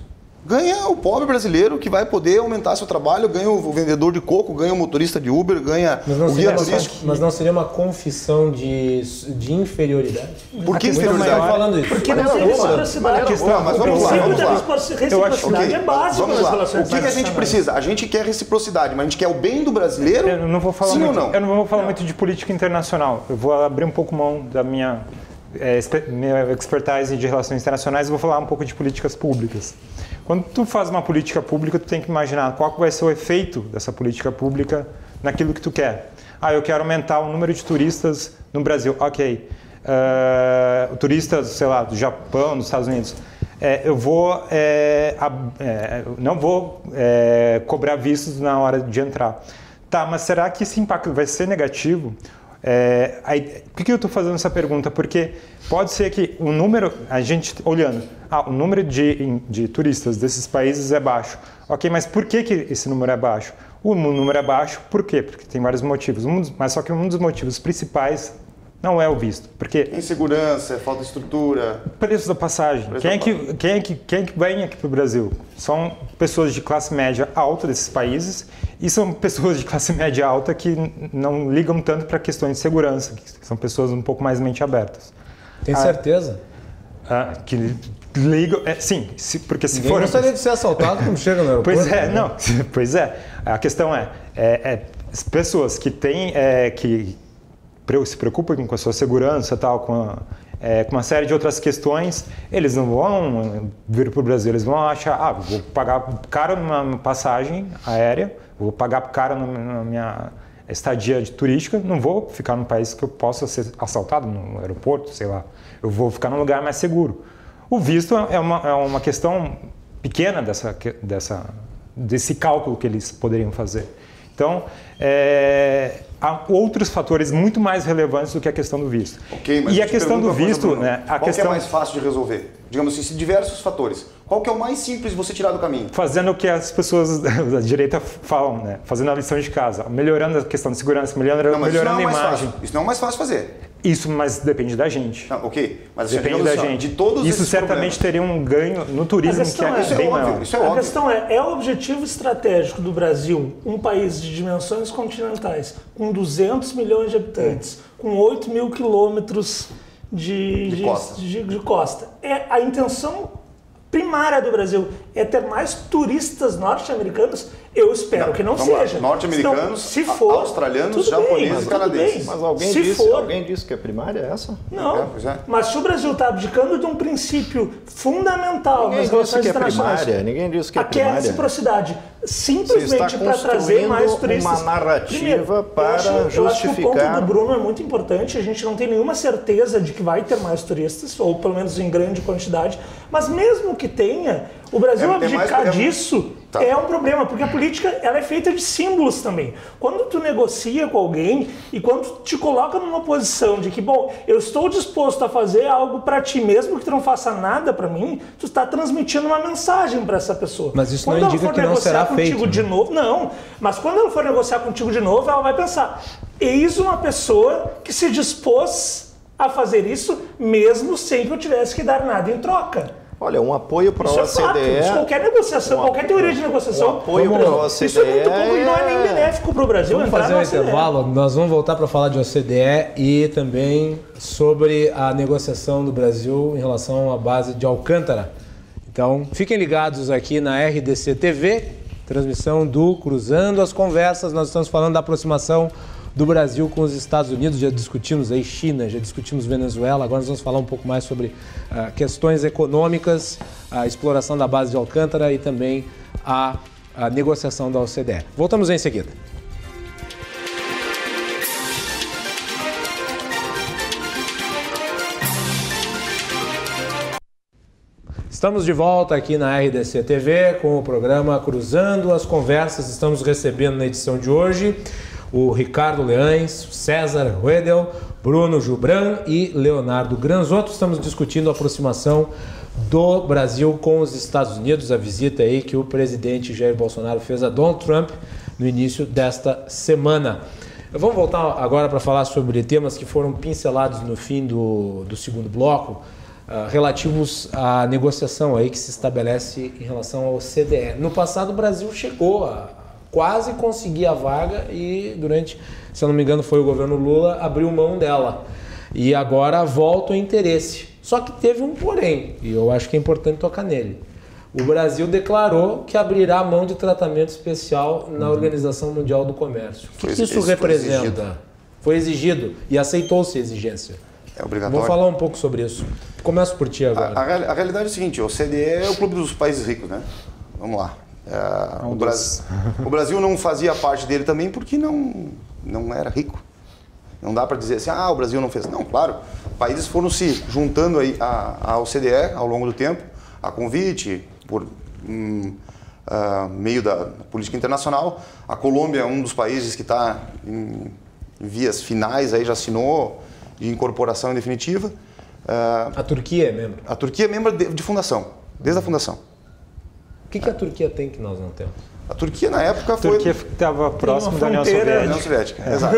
Ganha o pobre brasileiro que vai poder aumentar seu trabalho, ganha o vendedor de coco, ganha o motorista de Uber, ganha o guia turístico. Mas não seria uma confissão de inferioridade? Por que inferioridade? Falando isso. Porque não tem reciprocidade. Mas vamos lá. Reciprocidade é básico nas relações. O que a gente precisa? A gente quer reciprocidade, mas a gente quer o bem do brasileiro? Eu não vou falar sim muito, ou não? Eu não vou falar muito de política internacional. Eu vou abrir um pouco mão da minha expertise de relações internacionais e vou falar um pouco de políticas públicas. Quando tu faz uma política pública, tu tem que imaginar qual vai ser o efeito dessa política pública naquilo que tu quer. Eu quero aumentar o número de turistas no Brasil. Ok. Turistas, sei lá, do Japão, dos Estados Unidos. Eu vou não vou cobrar vistos na hora de entrar. Tá, mas será que esse impacto vai ser negativo? Por que eu estou fazendo essa pergunta? Porque pode ser que o número, a gente olhando, o número de turistas desses países é baixo. Ok, mas por que esse número é baixo? O número é baixo, por quê? Porque tem vários motivos, mas só que um dos motivos principais não é o visto. Porque insegurança, falta de estrutura. Preço da passagem. Quem é que vem aqui para o Brasil? São pessoas de classe média alta desses países e são pessoas de classe média alta que não ligam tanto para questões de segurança, que são pessoas um pouco mais mente abertas. Tem certeza? Que ligam... sim, porque se for... Eu gostaria de ser assaltado como chega no aeroporto. Pois é. A questão as pessoas que têm... que se preocupam com a sua segurança, tal, com uma série de outras questões, eles não vão vir para o Brasil, eles vão achar, vou pagar caro numa passagem aérea, vou pagar caro na minha estadia turística, não vou ficar num país que eu possa ser assaltado no aeroporto, sei lá, eu vou ficar num lugar mais seguro. O visto é uma questão pequena desse cálculo que eles poderiam fazer. Então, há outros fatores muito mais relevantes do que a questão do visto. Ok, mas e a questão do visto, né? Qual que é mais fácil de resolver? digamos assim, diversos fatores. Qual que é o mais simples de você tirar do caminho? Fazendo o que as pessoas da direita falam, né? Fazendo a lição de casa, melhorando a questão de segurança, melhorando a imagem. Isso não é mais fácil fazer. Isso, mas depende da gente. Não, ok, mas depende da gente. De todos isso certamente teria um ganho no turismo que é bem maior. Isso é óbvio. A questão é o objetivo estratégico do Brasil, um país de dimensões continentais, com 200 milhões de habitantes, com 8 mil quilômetros de costa. A intenção primária do Brasil é ter mais turistas norte-americanos? Eu espero que não seja. Norte-americanos, se for, australianos, japoneses, canadenses. Mas alguém disse que a primária é essa? Não. Mas se o Brasil está abdicando de um princípio fundamental nas relações internacionais, ninguém disse que é primária. Aqui é a reciprocidade. Simplesmente para trazer mais turistas. Uma narrativa para justificar. Eu acho que o ponto do Bruno é muito importante. A gente não tem nenhuma certeza de que vai ter mais turistas, ou pelo menos em grande quantidade. Mas mesmo que tenha, o Brasil abdicar disso é um problema, porque a política ela é feita de símbolos também. Quando tu negocia com alguém e quando te coloca numa posição de que, bom, eu estou disposto a fazer algo para ti, mesmo que tu não faça nada para mim, tu está transmitindo uma mensagem para essa pessoa. Mas isso não indica que não será feito. De novo, não, mas quando ela for negociar contigo de novo, ela vai pensar, eis uma pessoa que se dispôs a fazer isso, mesmo sem que eu tivesse que dar nada em troca. Olha, um apoio para a OCDE... Isso qualquer negociação, qualquer teoria de negociação... Um apoio para a OCDE... Isso é muito pouco e não é nem benéfico para o Brasil. Vamos fazer um intervalo, nós vamos voltar para falar de OCDE e também sobre a negociação do Brasil em relação à base de Alcântara. Então, fiquem ligados aqui na RDC TV, transmissão do Cruzando as Conversas. Nós estamos falando da aproximação do Brasil com os Estados Unidos, já discutimos aí China, já discutimos Venezuela, agora nós vamos falar um pouco mais sobre questões econômicas, a exploração da base de Alcântara e também a negociação da OCDE. Voltamos em seguida. Estamos de volta aqui na RDC TV com o programa Cruzando as Conversas. Estamos recebendo na edição de hoje o Ricardo Leães, César Ruedel, Bruno Jubran e Leonardo Granzotto. Estamos discutindo a aproximação do Brasil com os Estados Unidos, a visita aí que o presidente Jair Bolsonaro fez a Donald Trump no início desta semana. Vamos voltar agora para falar sobre temas que foram pincelados no fim do segundo bloco, relativos à negociação aí que se estabelece em relação ao OCDE. No passado o Brasil chegou a quase conseguir a vaga e durante, se eu não me engano, foi o governo Lula, abriu mão dela. E agora volta o interesse. Só que teve um porém, e eu acho que é importante tocar nele. O Brasil declarou que abrirá mão de tratamento especial na Organização Mundial do Comércio. O que isso representa? Foi exigido e aceitou-se a exigência. É obrigatório. Vou falar um pouco sobre isso. Começo por ti agora. A realidade é o seguinte, o OCDE é o clube dos países ricos, né? Vamos lá. O Brasil não fazia parte dele também porque não era rico. Não dá para dizer assim, o Brasil não fez. Não, claro, países foram se juntando aí à OCDE ao longo do tempo, a convite, por meio da política internacional. A Colômbia é um dos países que está em vias finais, aí já assinou de incorporação em definitiva. A Turquia é membro? A Turquia é membro de fundação, desde a fundação. O que a Turquia tem que nós não temos? A Turquia, na época, foi... A Turquia estava próximo da União Soviética. Exato.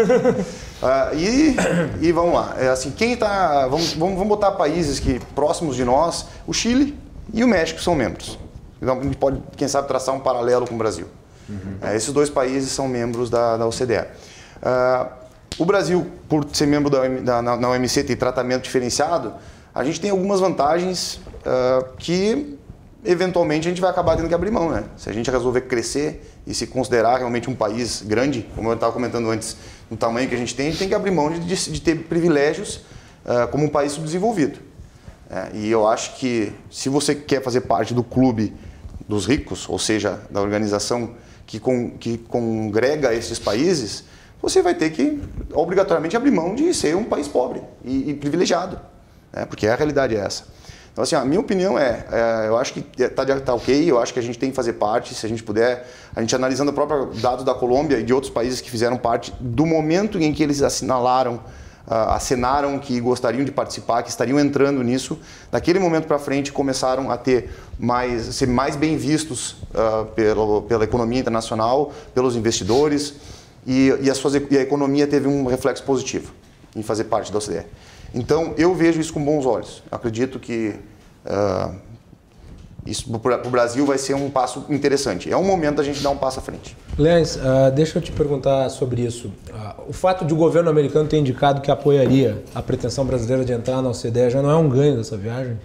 E vamos lá. Assim, quem tá... Vamos botar países que próximos de nós, o Chile e o México são membros. Então, a gente pode, quem sabe, traçar um paralelo com o Brasil. Esses dois países são membros da OCDE. O Brasil, por ser membro na OMC, tem tratamento diferenciado, a gente tem algumas vantagens que... eventualmente a gente vai acabar tendo que abrir mão, né? Se a gente resolver crescer e se considerar realmente um país grande, como eu estava comentando antes, no tamanho que a gente tem que abrir mão de ter privilégios como um país subdesenvolvido. E eu acho que se você quer fazer parte do clube dos ricos, ou seja, da organização que congrega esses países, você vai ter que obrigatoriamente abrir mão de ser um país pobre e privilegiado, né? Porque a realidade é essa. Então, assim, a minha opinião eu acho que tá ok, eu acho que a gente tem que fazer parte, se a gente puder, a gente analisando o próprio dados da Colômbia e de outros países que fizeram parte, do momento em que eles assinalaram acenaram que gostariam de participar, que estariam entrando nisso. Daquele momento para frente começaram a ser mais bem vistos pela economia internacional, pelos investidores, e a economia teve um reflexo positivo em fazer parte da OCDE. Então, eu vejo isso com bons olhos. Eu acredito que isso para o Brasil vai ser um passo interessante. É um momento da gente dar um passo à frente. Léns, deixa eu te perguntar sobre isso. O fato de o governo americano ter indicado que apoiaria a pretensão brasileira de entrar na OCDE já não é um ganho dessa viagem?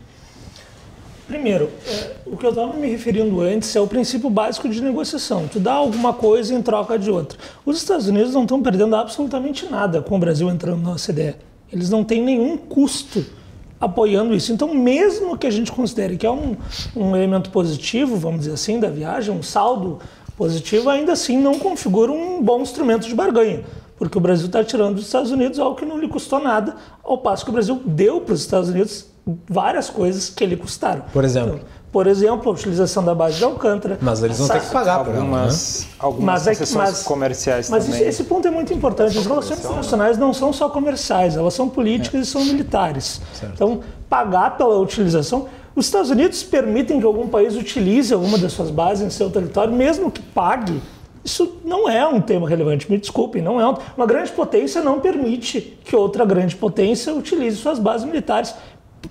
Primeiro, o que eu estava me referindo antes é o princípio básico de negociação. Tu dá alguma coisa em troca de outra. Os Estados Unidos não estão perdendo absolutamente nada com o Brasil entrando na OCDE. Eles não têm nenhum custo apoiando isso. Então, mesmo que a gente considere que é um elemento positivo, vamos dizer assim, da viagem, um saldo positivo, ainda assim não configura um bom instrumento de barganha, porque o Brasil está tirando dos Estados Unidos algo que não lhe custou nada, ao passo que o Brasil deu para os Estados Unidos várias coisas que lhe custaram. Por exemplo? Então, por exemplo, a utilização da base de Alcântara. Mas eles vão ter que pagar por algumas concessões comerciais mas também. Esse ponto é muito importante. As relações internacionais não são só comerciais, elas são políticas e são militares. Certo. Então, pagar pela utilização... Os Estados Unidos permitem que algum país utilize alguma das suas bases em seu território, mesmo que pague. Isso não é um tema relevante, me desculpem, não é. Uma grande potência não permite que outra grande potência utilize suas bases militares.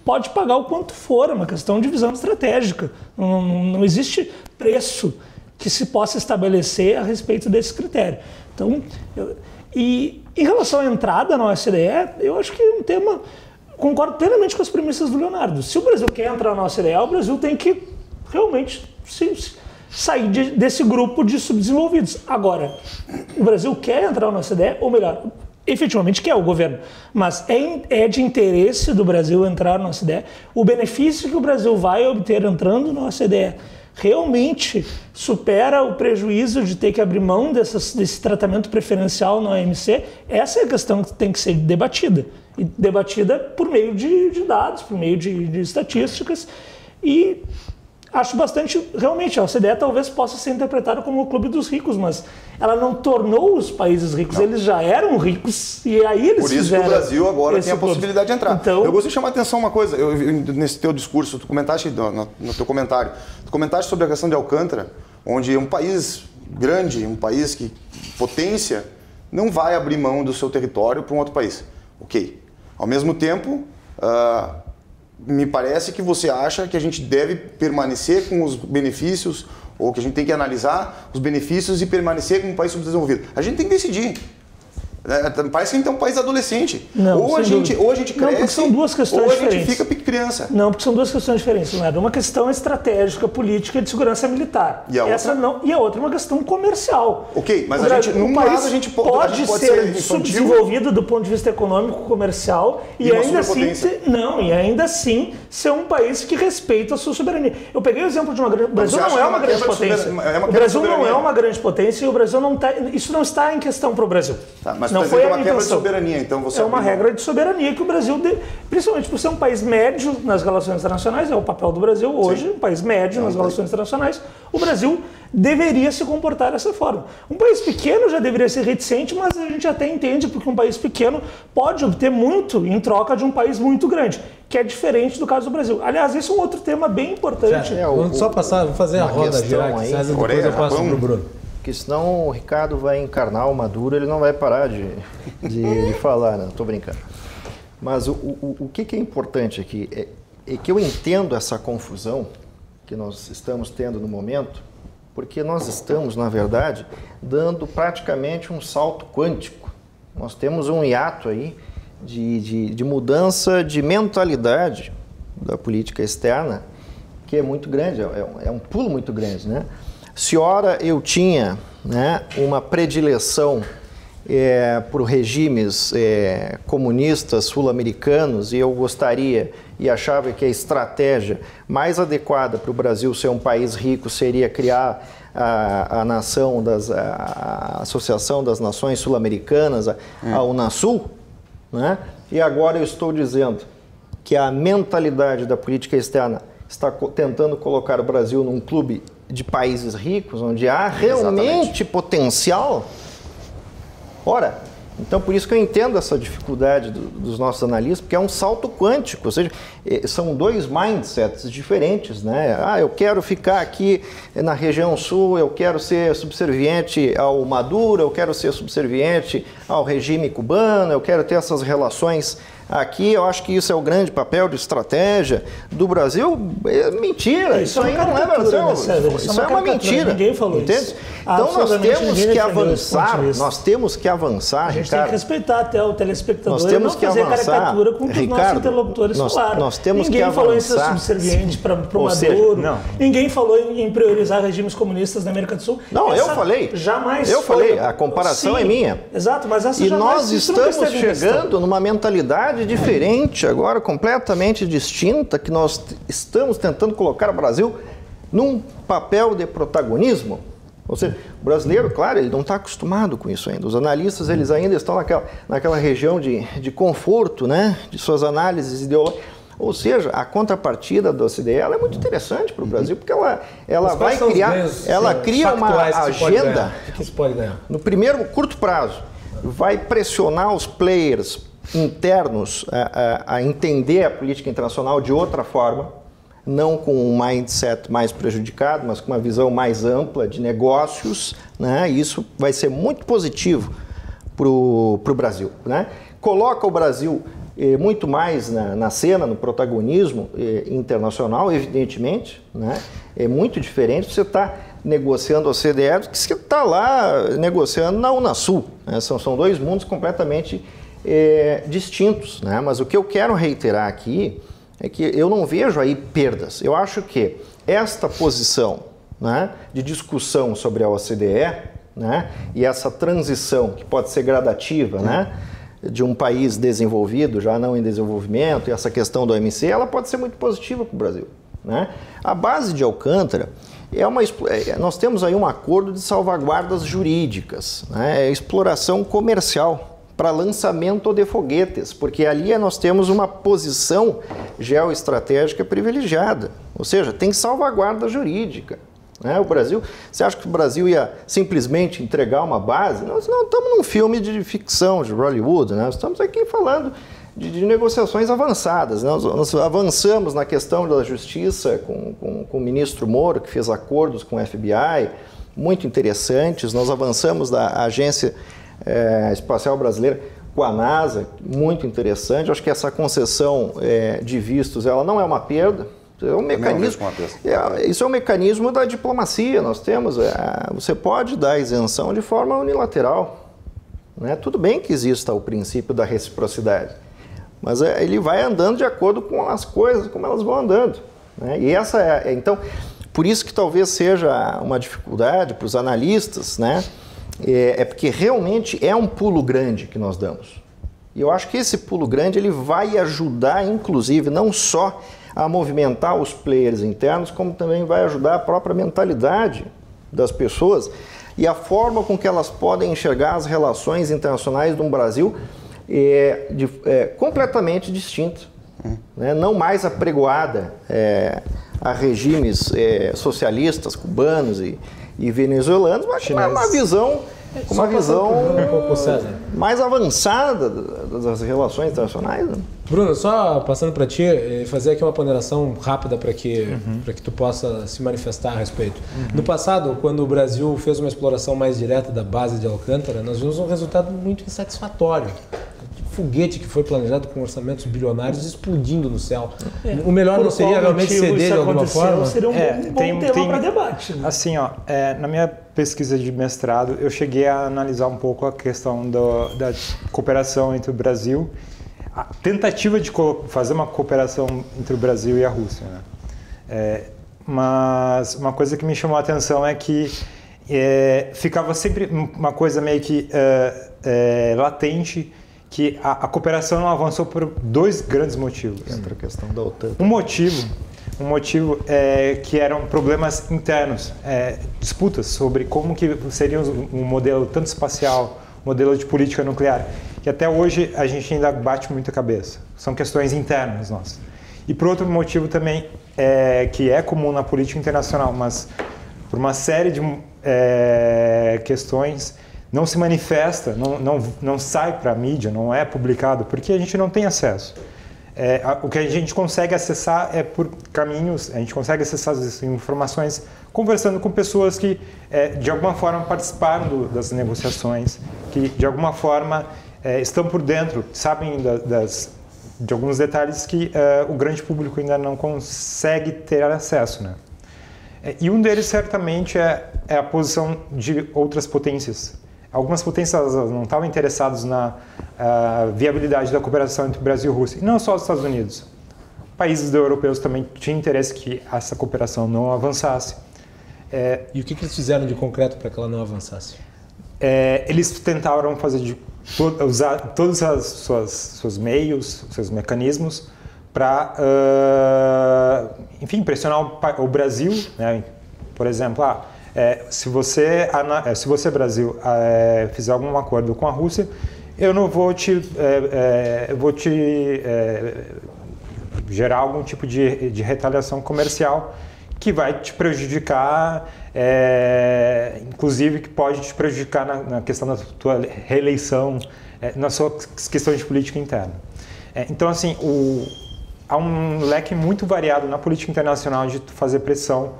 Pode pagar o quanto for, é uma questão de visão estratégica. Não existe preço que se possa estabelecer a respeito desse critério. Então, e em relação à entrada na OCDE, eu acho que é um tema... Concordo plenamente com as premissas do Leonardo. Se o Brasil quer entrar na OCDE, o Brasil tem que realmente sair desse grupo de subdesenvolvidos. Agora, o Brasil quer entrar na OCDE, ou melhor, efetivamente quer o governo, mas é de interesse do Brasil entrar na OCDE. O benefício que o Brasil vai obter entrando na OCDE realmente supera o prejuízo de ter que abrir mão desse tratamento preferencial na OMC. Essa é a questão que tem que ser debatida. E debatida por meio de dados, por meio de estatísticas. E acho bastante... Realmente, a OCDE talvez possa ser interpretada como o clube dos ricos, mas ela não tornou os países ricos. Não. Eles já eram ricos e aí eles fizeram... Por isso que o Brasil agora tem a possibilidade de entrar. Então, eu gostaria de chamar a atenção uma coisa. Nesse teu discurso, tu comentaste, no teu comentário, tu comentaste sobre a questão de Alcântara, onde um país grande, um país que potência, não vai abrir mão do seu território para um outro país. Ok. Ao mesmo tempo, me parece que você acha que a gente deve permanecer com os benefícios, ou que a gente tem que analisar os benefícios e permanecer com um país subdesenvolvido. A gente tem que decidir. Parece que a gente é um país adolescente. Não, ou a gente cresce, não, porque são duas questões ou a diferentes. gente fica criança. Não, porque são duas questões diferentes, Leonardo. Uma questão estratégica, política de segurança militar. E a outra é uma questão comercial. Ok, mas num país a gente pode ser subdesenvolvido do ponto de vista econômico, comercial e ainda assim ser um país que respeita a sua soberania. Eu peguei o exemplo de uma grande... O Brasil não é uma grande potência. O Brasil não é uma grande potência e o Brasil não está... Isso não está em questão para o Brasil. Tá, mas não foi uma regra de soberania, então você... É uma regra de soberania que o Brasil, principalmente por ser um país médio nas relações internacionais, é o papel do Brasil hoje, sim, um país médio nas relações internacionais, o Brasil deveria se comportar dessa forma. Um país pequeno já deveria ser reticente, mas a gente até entende porque um país pequeno pode obter muito em troca de um país muito grande, que é diferente do caso do Brasil. Aliás, esse é um outro tema bem importante. Vamos só passar, vamos fazer a roda girar aqui, César, depois eu passo para o Bruno. Porque senão o Ricardo vai encarnar o Maduro, ele não vai parar de falar, não, estou brincando. Mas o que é importante aqui é que eu entendo essa confusão que nós estamos tendo no momento, porque nós estamos, na verdade, dando praticamente um salto quântico. Nós temos um hiato aí de mudança de mentalidade da política externa que é muito grande, é um pulo muito grande, né? Se ora eu tinha, né, uma predileção por regimes comunistas sul-americanos e eu gostaria e achava que a estratégia mais adequada para o Brasil ser um país rico seria criar a Associação das Nações Sul-Americanas, a Unasul, né? E agora eu estou dizendo que a mentalidade da política externa está tentando colocar o Brasil num clube de países ricos, onde há realmente potencial. Ora, Então, por isso que eu entendo essa dificuldade dos nossos analistas, porque é um salto quântico, ou seja, são dois mindsets diferentes, né? Eu quero ficar aqui na região sul, eu quero ser subserviente ao Maduro, eu quero ser subserviente ao regime cubano, eu quero ter essas relações aqui. Eu acho que isso é o grande papel de estratégia do Brasil. É mentira, isso aí não é Brasil, isso é uma mentira. Ninguém falou entende? Isso. Então nós temos que avançar, a gente Ricardo. Tem que respeitar até o telespectador, nós temos não fazer caricatura com o que os nossos interlocutores falaram. Nós temos ninguém que falou avançar. em ser subserviente para o Maduro, ninguém falou em priorizar regimes comunistas na América do Sul. Não, eu falei. Jamais eu falei, a comparação é minha. Exato, mas essa e nós estamos chegando numa mentalidade diferente agora, completamente distinta, que nós estamos tentando colocar o Brasil num papel de protagonismo. Ou seja, o brasileiro, claro, ele não está acostumado com isso ainda. Os analistas, eles ainda estão naquela região de conforto, né, de suas análises ideológicas. Ou seja, a contrapartida da OCDE ela é muito interessante para o Brasil, porque ela vai criar, ela cria uma agenda, que se pode ganhar? No primeiro curto prazo, vai pressionar os players internos a entender a política internacional de outra forma, não com um mindset mais prejudicado, mas com uma visão mais ampla de negócios, né? E isso vai ser muito positivo para o Brasil, né? Coloca o Brasil muito mais na cena, no protagonismo internacional, evidentemente, né? É muito diferente você estar negociando a OCDE do que você está lá negociando na Unasul, né? São dois mundos completamente distintos, né? Mas o que eu quero reiterar aqui é que eu não vejo aí perdas. Eu acho que esta posição, né, de discussão sobre a OCDE, né, e essa transição que pode ser gradativa, né, de um país desenvolvido, já não em desenvolvimento, e essa questão do OMC, ela pode ser muito positiva para o Brasil, né? A base de Alcântara nós temos aí um acordo de salvaguardas jurídicas, né, exploração comercial para lançamento de foguetes, porque ali nós temos uma posição geoestratégica privilegiada, ou seja, tem salvaguarda jurídica, né? O Brasil, você acha que o Brasil ia simplesmente entregar uma base? Nós não estamos num filme de ficção, de Hollywood, né? Nós estamos aqui falando de negociações avançadas, né? Nós avançamos na questão da justiça com o ministro Moro, que fez acordos com o FBI, muito interessantes. Nós avançamos da Agência Espacial Brasileira com a NASA, muito interessante. Eu acho que essa concessão de vistos, ela não é uma perda, é um mecanismo, isso é um mecanismo da diplomacia. Nós temos, você pode dar isenção de forma unilateral, né? Tudo bem que exista o princípio da reciprocidade, mas ele vai andando de acordo com as coisas, como elas vão andando, né? E essa então, por isso que talvez seja uma dificuldade para os analistas, né? Porque realmente é um pulo grande que nós damos. E eu acho que esse pulo grande ele vai ajudar, inclusive, não só a movimentar os players internos, como também vai ajudar a própria mentalidade das pessoas e a forma com que elas podem enxergar as relações internacionais de um Brasil completamente distinta, né? Não mais apregoada a regimes socialistas, cubanos e venezuelanos, mas com uma visão mais avançada das relações internacionais, né? Bruno, só passando para ti, fazer aqui uma ponderação rápida para que tu possa se manifestar a respeito. No passado, quando o Brasil fez uma exploração mais direta da base de Alcântara, nós vimos um resultado muito insatisfatório. Foguete que foi planejado com orçamentos bilionários explodindo no céu. O melhor não seria realmente ceder de alguma forma? Seria um bom tema para debate. Né? Assim, na minha pesquisa de mestrado, eu cheguei a analisar um pouco a questão da cooperação entre o Brasil, a tentativa de fazer uma cooperação entre o Brasil e a Rússia, né? Mas uma coisa que me chamou a atenção é que ficava sempre uma coisa meio que latente, que a cooperação não avançou por dois grandes motivos. Entra a questão da OTAN. Um motivo que eram problemas internos, disputas sobre como que seria um modelo tanto espacial, modelo de política nuclear, que até hoje a gente ainda bate muita cabeça. São questões internas nossas. E por outro motivo também, que é comum na política internacional, mas por uma série de questões, não se manifesta, não sai para a mídia, não é publicado, porque a gente não tem acesso. O que a gente consegue acessar é por caminhos, a gente consegue acessar as informações conversando com pessoas que, de alguma forma, participaram das negociações, que, de alguma forma, estão por dentro, sabem de alguns detalhes que o grande público ainda não consegue ter acesso, né? E um deles, certamente, é a posição de outras potências. Algumas potências não estavam interessadas na viabilidade da cooperação entre Brasil e Rússia, e não só os Estados Unidos. Países europeus também tinham interesse que essa cooperação não avançasse. E o que eles fizeram de concreto para que ela não avançasse? Eles tentaram usar todos os seus meios, seus mecanismos para, enfim, pressionar o Brasil, né? Por exemplo, se você, Brasil, fizer algum acordo com a Rússia, eu não vou gerar algum tipo de retaliação comercial que vai te prejudicar, inclusive que pode te prejudicar na questão da tua reeleição, nas suas questões de política interna. Então, assim, há um leque muito variado na política internacional de fazer pressão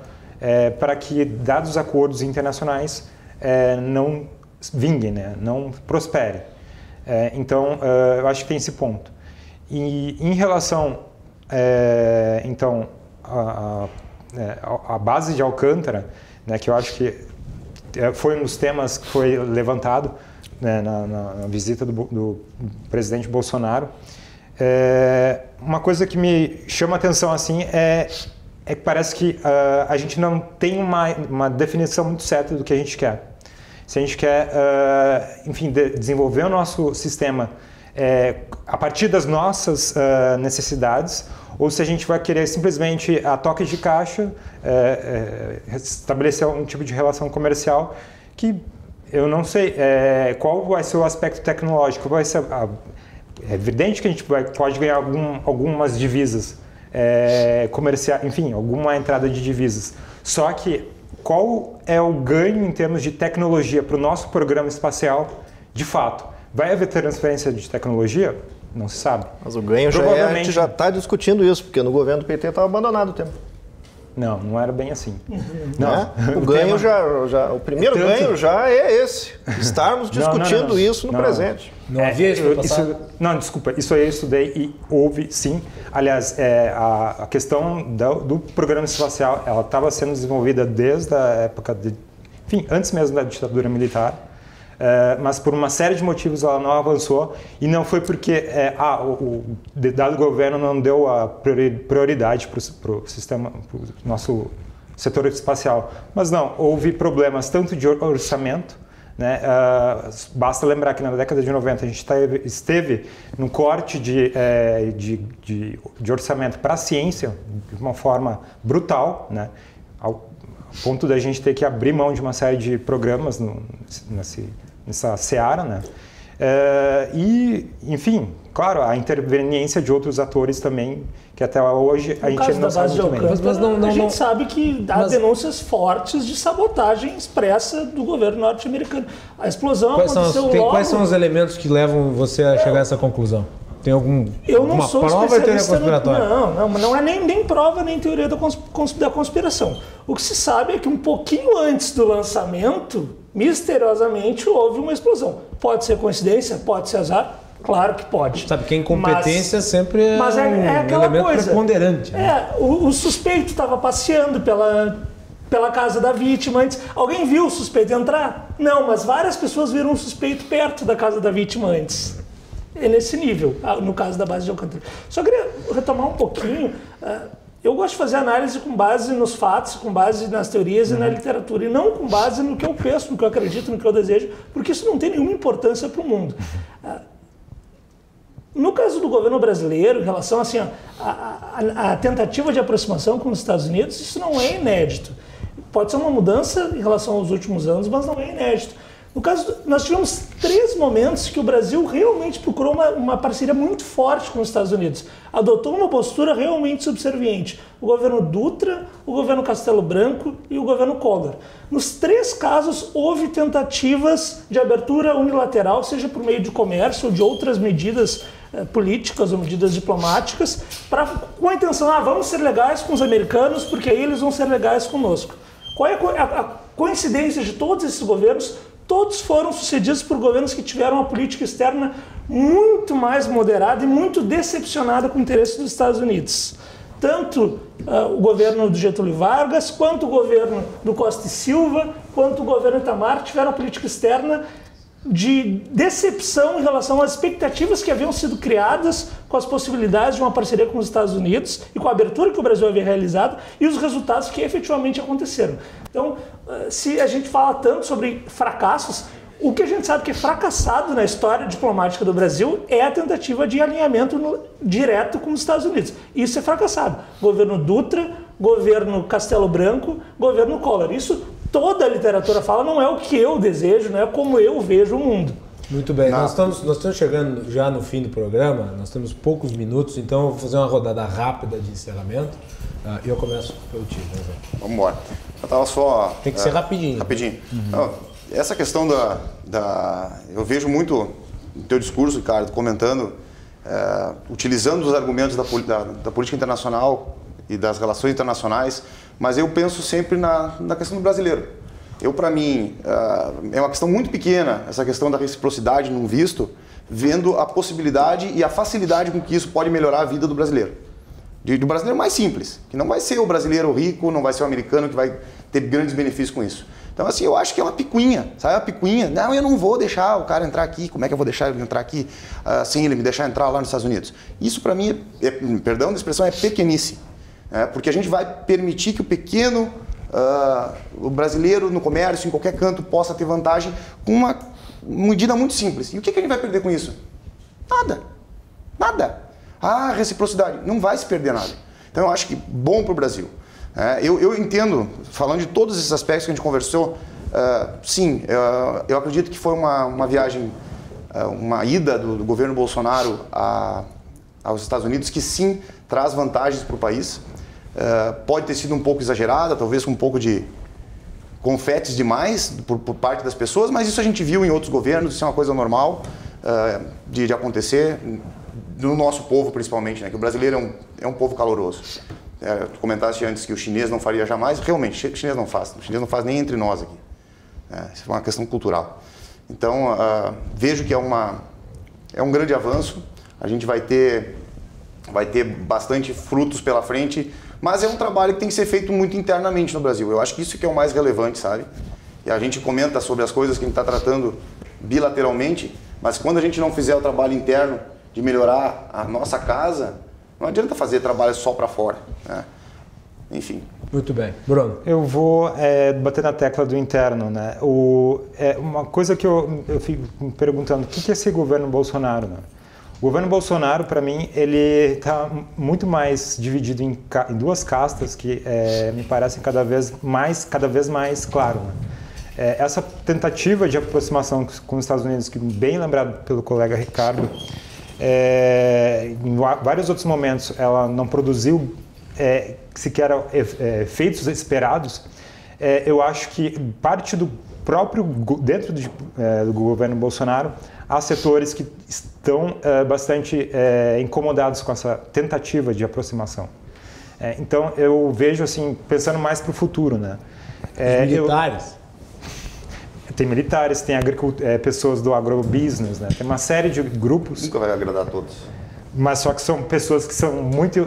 para que dados acordos internacionais não vinguem, né? Não prosperem. Então, eu acho que tem esse ponto. E em relação, então, a base de Alcântara, né, que eu acho que foi um dos temas que foi levantado, né, na visita do presidente Bolsonaro, uma coisa que me chama a atenção assim é que parece que a gente não tem uma definição muito certa do que a gente quer. Se a gente quer, enfim, desenvolver o nosso sistema a partir das nossas necessidades, ou se a gente vai querer simplesmente a toque de caixa estabelecer um tipo de relação comercial que eu não sei qual vai ser o aspecto tecnológico. Vai ser, é evidente que a gente pode ganhar algumas divisas comerciais, enfim, alguma entrada de divisas. Só que qual é o ganho em termos de tecnologia para o nosso programa espacial de fato? Vai haver transferência de tecnologia? Não se sabe. Mas o ganho a gente já está discutindo isso, porque no governo do PT estava abandonado o tema. Não era bem assim. Não, o ganho o primeiro ganho já é esse, estarmos discutindo isso no presente. Não havia isso no passado? Não, desculpa, isso aí eu estudei e houve sim. Aliás, a questão do programa espacial, ela estava sendo desenvolvida desde a época enfim, antes mesmo da ditadura militar. Mas por uma série de motivos ela não avançou e não foi porque o dado governo não deu a prioridade para o sistema, para o nosso setor espacial. Mas não, houve problemas tanto de orçamento, né? Basta lembrar que na década de 90 a gente esteve no corte de orçamento para a ciência de uma forma brutal, né? Ao ponto da gente ter que abrir mão de uma série de programas nessa seara, né? E, enfim, claro, a interveniência de outros atores também, que até hoje a gente não sabe muito bem. Mas a gente sabe que há denúncias fortes de sabotagem expressa do governo norte-americano. A explosão aconteceu logo... Quais são os elementos que levam você a chegar a essa conclusão? Tem alguma prova ou teoria conspiratória? Não é nem prova nem teoria da conspiração. O que se sabe é que um pouquinho antes do lançamento, misteriosamente, houve uma explosão. Pode ser coincidência, pode ser azar, claro que pode. Sabe que a incompetência sempre é um aquela elemento coisa, preponderante. Né? O suspeito estava passeando pela casa da vítima antes. Alguém viu o suspeito entrar? Não, mas várias pessoas viram o suspeito perto da casa da vítima antes. É nesse nível, no caso da base de Alcântara. Só queria retomar um pouquinho. Eu gosto de fazer análise com base nos fatos, com base nas teorias e na literatura, e não com base no que eu penso, no que eu acredito, no que eu desejo, porque isso não tem nenhuma importância para o mundo. No caso do governo brasileiro, em relação assim, a tentativa de aproximação com os Estados Unidos, isso não é inédito. Pode ser uma mudança em relação aos últimos anos, mas não é inédito. No caso, nós tivemos 3 momentos que o Brasil realmente procurou uma parceria muito forte com os Estados Unidos. Adotou uma postura realmente subserviente. O governo Dutra, o governo Castelo Branco e o governo Collor. Nos 3 casos, houve tentativas de abertura unilateral, seja por meio de comércio ou de outras medidas políticas ou medidas diplomáticas, com a intenção, vamos ser legais com os americanos, porque aí eles vão ser legais conosco. Qual é a coincidência de todos esses governos? Todos foram sucedidos por governos que tiveram uma política externa muito mais moderada e muito decepcionada com o interesse dos Estados Unidos. Tanto o governo do Getúlio Vargas, quanto o governo do Costa e Silva, quanto o governo Itamar tiveram uma política externa de decepção em relação às expectativas que haviam sido criadas com as possibilidades de uma parceria com os Estados Unidos e com a abertura que o Brasil havia realizado e os resultados que efetivamente aconteceram. Então, se a gente fala tanto sobre fracassos, o que a gente sabe que é fracassado na história diplomática do Brasil é a tentativa de alinhamento direto com os Estados Unidos. Isso é fracassado. Governo Dutra, governo Castelo Branco, governo Collor. Isso toda a literatura fala, não é o que eu desejo, não é como eu vejo o mundo. Muito bem, nós estamos chegando já no fim do programa, nós temos poucos minutos, então eu vou fazer uma rodada rápida de encerramento e eu começo pelo time. Vamos embora. Eu tava só... Tem que ser rapidinho. Rapidinho. Não, essa questão eu vejo muito no teu discurso, Ricardo, comentando, utilizando os argumentos da política internacional e das relações internacionais, mas eu penso sempre na questão do brasileiro. Para mim, é uma questão muito pequena, essa questão da reciprocidade num visto, vendo a possibilidade e a facilidade com que isso pode melhorar a vida do brasileiro. Do brasileiro mais simples, que não vai ser o brasileiro rico, não vai ser o americano que vai ter grandes benefícios com isso. Então, assim, eu acho que é uma picuinha, sabe? Uma picuinha. Não, eu não vou deixar o cara entrar aqui. Como é que eu vou deixar ele entrar aqui sem ele me deixar entrar lá nos Estados Unidos? Isso, para mim, perdão da expressão, é pequenice. Porque a gente vai permitir que o pequeno, o brasileiro no comércio, em qualquer canto, possa ter vantagem com uma medida muito simples. E o que a gente vai perder com isso? Nada. Nada. Reciprocidade. Não vai se perder nada. Então, eu acho que bom para o Brasil. Eu entendo, falando de todos esses aspectos que a gente conversou, sim, eu acredito que foi uma viagem, uma ida do governo Bolsonaro aos Estados Unidos que sim traz vantagens para o país. Pode ter sido um pouco exagerada, talvez com um pouco de confetes demais por parte das pessoas, mas isso a gente viu em outros governos, isso é uma coisa normal de acontecer, no nosso povo principalmente, né? Que o brasileiro é um povo caloroso. Tu comentaste antes que o chinês não faria jamais, realmente, o chinês não faz nem entre nós aqui. Isso é uma questão cultural. Então, vejo que é um grande avanço, a gente vai ter bastante frutos pela frente, mas é um trabalho que tem que ser feito muito internamente no Brasil. Eu acho que isso que é o mais relevante, sabe? E a gente comenta sobre as coisas que a gente está tratando bilateralmente, mas quando a gente não fizer o trabalho interno de melhorar a nossa casa, não adianta fazer trabalho só para fora, né? Enfim. Muito bem. Bruno? Eu vou bater na tecla do interno, né? Uma coisa que eu fico me perguntando, o que é esse governo Bolsonaro, né? O governo Bolsonaro, para mim, ele está muito mais dividido em 2 castas que me parecem cada vez mais claro, né? Essa tentativa de aproximação com os Estados Unidos, que bem lembrado pelo colega Ricardo, em vários outros momentos ela não produziu sequer efeitos esperados. Eu acho que parte do próprio dentro do governo Bolsonaro há setores que estão bastante incomodados com essa tentativa de aproximação. Então eu vejo assim, pensando mais para o futuro, né? Militares. Tem militares, tem pessoas do agrobusiness, né? Tem uma série de grupos. Nunca vai agradar a todos. Mas só que são pessoas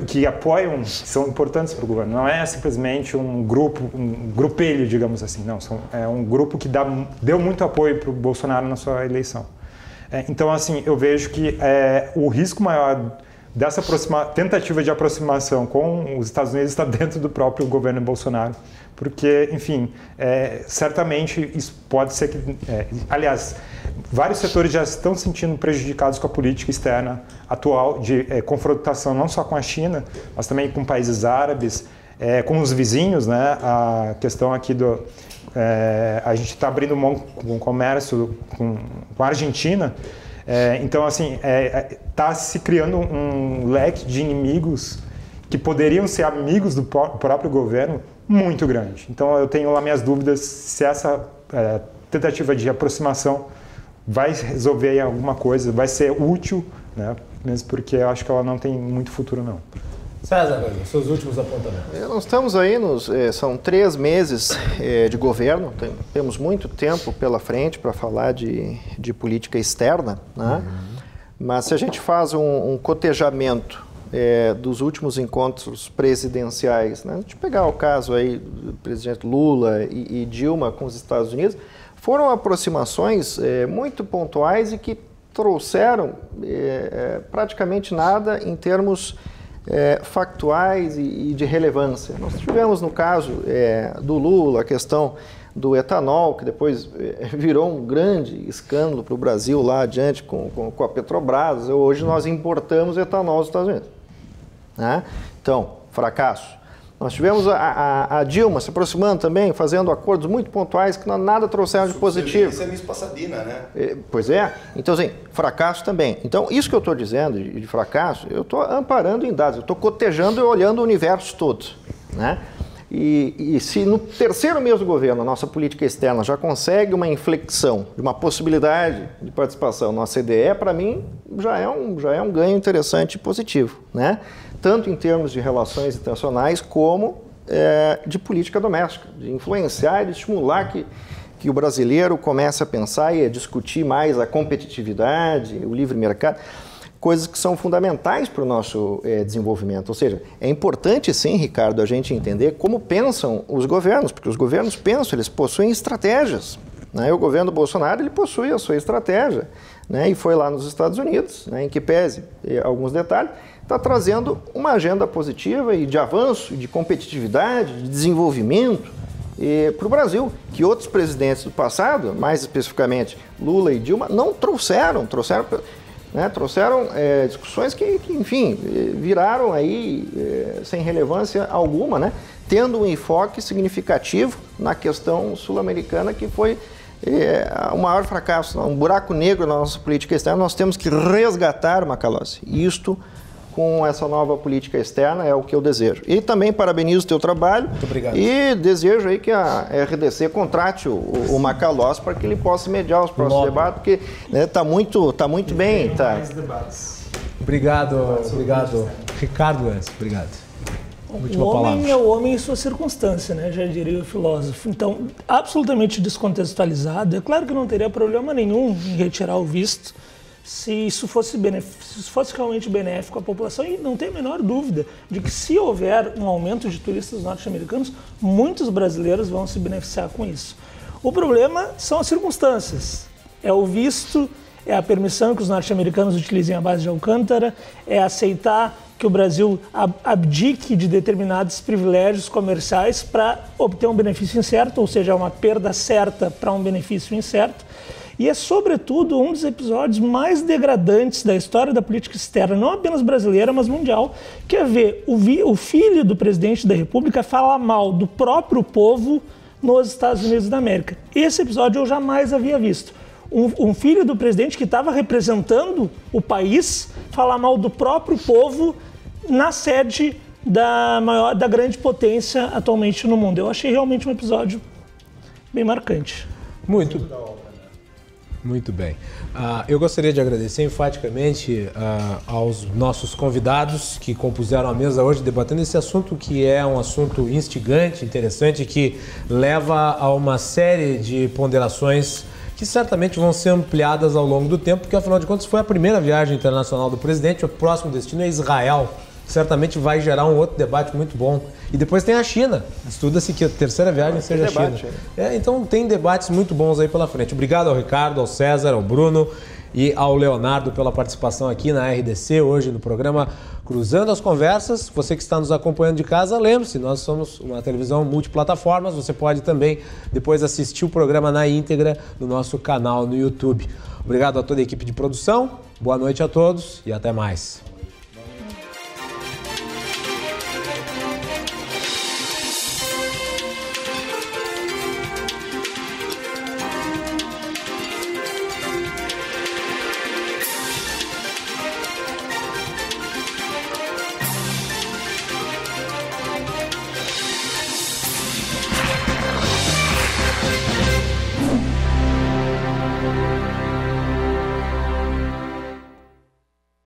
que apoiam, que são importantes para o governo. Não é simplesmente um grupelho, digamos assim. Não, é um grupo que deu muito apoio para o Bolsonaro na sua eleição. Então, assim, eu vejo que o risco maior dessa tentativa de aproximação com os Estados Unidos está dentro do próprio governo Bolsonaro. Porque, enfim, certamente isso pode ser que... aliás, vários setores já estão se sentindo prejudicados com a política externa atual de confrontação não só com a China, mas também com países árabes, com os vizinhos, né? A questão aqui a gente está abrindo mão com o comércio com a Argentina. Então, assim, está se criando um leque de inimigos que poderiam ser amigos do próprio governo muito grande. Então, eu tenho lá minhas dúvidas se essa tentativa de aproximação vai resolver alguma coisa, vai ser útil, né? Mesmo porque eu acho que ela não tem muito futuro, não. César, seus últimos apontamentos. Nós estamos aí, são 3 meses de governo, temos muito tempo pela frente para falar de política externa, né? Mas se a gente faz um cotejamento dos últimos encontros presidenciais, né? A gente pegar o caso aí do presidente Lula e Dilma com os Estados Unidos, foram aproximações muito pontuais e que trouxeram praticamente nada em termos factuais e de relevância. Nós tivemos no caso do Lula a questão do etanol, que depois virou um grande escândalo para o Brasil lá adiante com a Petrobras. Hoje nós importamos etanol dos Estados Unidos, né? Então, fracasso. Nós tivemos a Dilma se aproximando também, fazendo acordos muito pontuais que nada trouxeram de positivo. Isso é Miss Passadina, né? Pois é. Então, assim, fracasso também. Então, isso que eu estou dizendo de fracasso, eu estou amparando em dados, eu estou cotejando e olhando o universo todo, né? E se no terceiro mês do governo a nossa política externa já consegue uma inflexão de uma possibilidade de participação na OCDE, para mim já é um ganho interessante e positivo, né? Tanto em termos de relações internacionais como de política doméstica, de influenciar e de estimular que o brasileiro comece a pensar e a discutir mais a competitividade, o livre mercado, coisas que são fundamentais para o nosso desenvolvimento. Ou seja, é importante sim, Ricardo, a gente entender como pensam os governos, porque os governos pensam, eles possuem estratégias, né? O governo Bolsonaro ele possui a sua estratégia, né? E foi lá nos Estados Unidos, né, em que pese alguns detalhes, está trazendo uma agenda positiva e de avanço, de competitividade, de desenvolvimento para o Brasil, que outros presidentes do passado, mais especificamente Lula e Dilma, não trouxeram discussões que, enfim, viraram aí sem relevância alguma, né? Tendo um enfoque significativo na questão sul-americana, que foi o maior fracasso, um buraco negro na nossa política externa. Nós temos que resgatar, Macalossi, isto com essa nova política externa é o que eu desejo. E também parabenizo o teu trabalho. Muito obrigado. E desejo aí que a RDC contrate o Macalossi para que ele possa mediar os próximos debates, porque está muito bem. Tá. Mais debates. Obrigado. Ricardo, obrigado. O homem é o homem em sua circunstância, né? Já diria o filósofo. Então, absolutamente descontextualizado. É claro que não teria problema nenhum em retirar o visto se isso fosse realmente benéfico à população, e não tem a menor dúvida de que se houver um aumento de turistas norte-americanos, muitos brasileiros vão se beneficiar com isso. O problema são as circunstâncias. É o visto, é a permissão que os norte-americanos utilizem a base de Alcântara, é aceitar que o Brasil abdique de determinados privilégios comerciais para obter um benefício incerto, ou seja, uma perda certa para um benefício incerto. E é, sobretudo, um dos episódios mais degradantes da história da política externa, não apenas brasileira, mas mundial, que é ver o filho do presidente da República falar mal do próprio povo nos Estados Unidos da América. Esse episódio eu jamais havia visto. Um filho do presidente que estava representando o país falar mal do próprio povo na sede da grande potência atualmente no mundo. Eu achei realmente um episódio bem marcante. Muito bem. Eu gostaria de agradecer enfaticamente aos nossos convidados que compuseram a mesa hoje debatendo esse assunto, que é um assunto instigante, interessante, que leva a uma série de ponderações que certamente vão ser ampliadas ao longo do tempo, porque afinal de contas foi a primeira viagem internacional do presidente. O próximo destino é Israel. Certamente vai gerar um outro debate muito bom. E depois tem a China. Estuda-se que a terceira viagem seja a China. Então tem debates muito bons aí pela frente. Obrigado ao Ricardo, ao César, ao Bruno e ao Leonardo pela participação aqui na RDC, hoje no programa Cruzando as Conversas. Você que está nos acompanhando de casa, lembre-se, nós somos uma televisão multiplataformas. Você pode também depois assistir o programa na íntegra no nosso canal no YouTube. Obrigado a toda a equipe de produção. Boa noite a todos e até mais.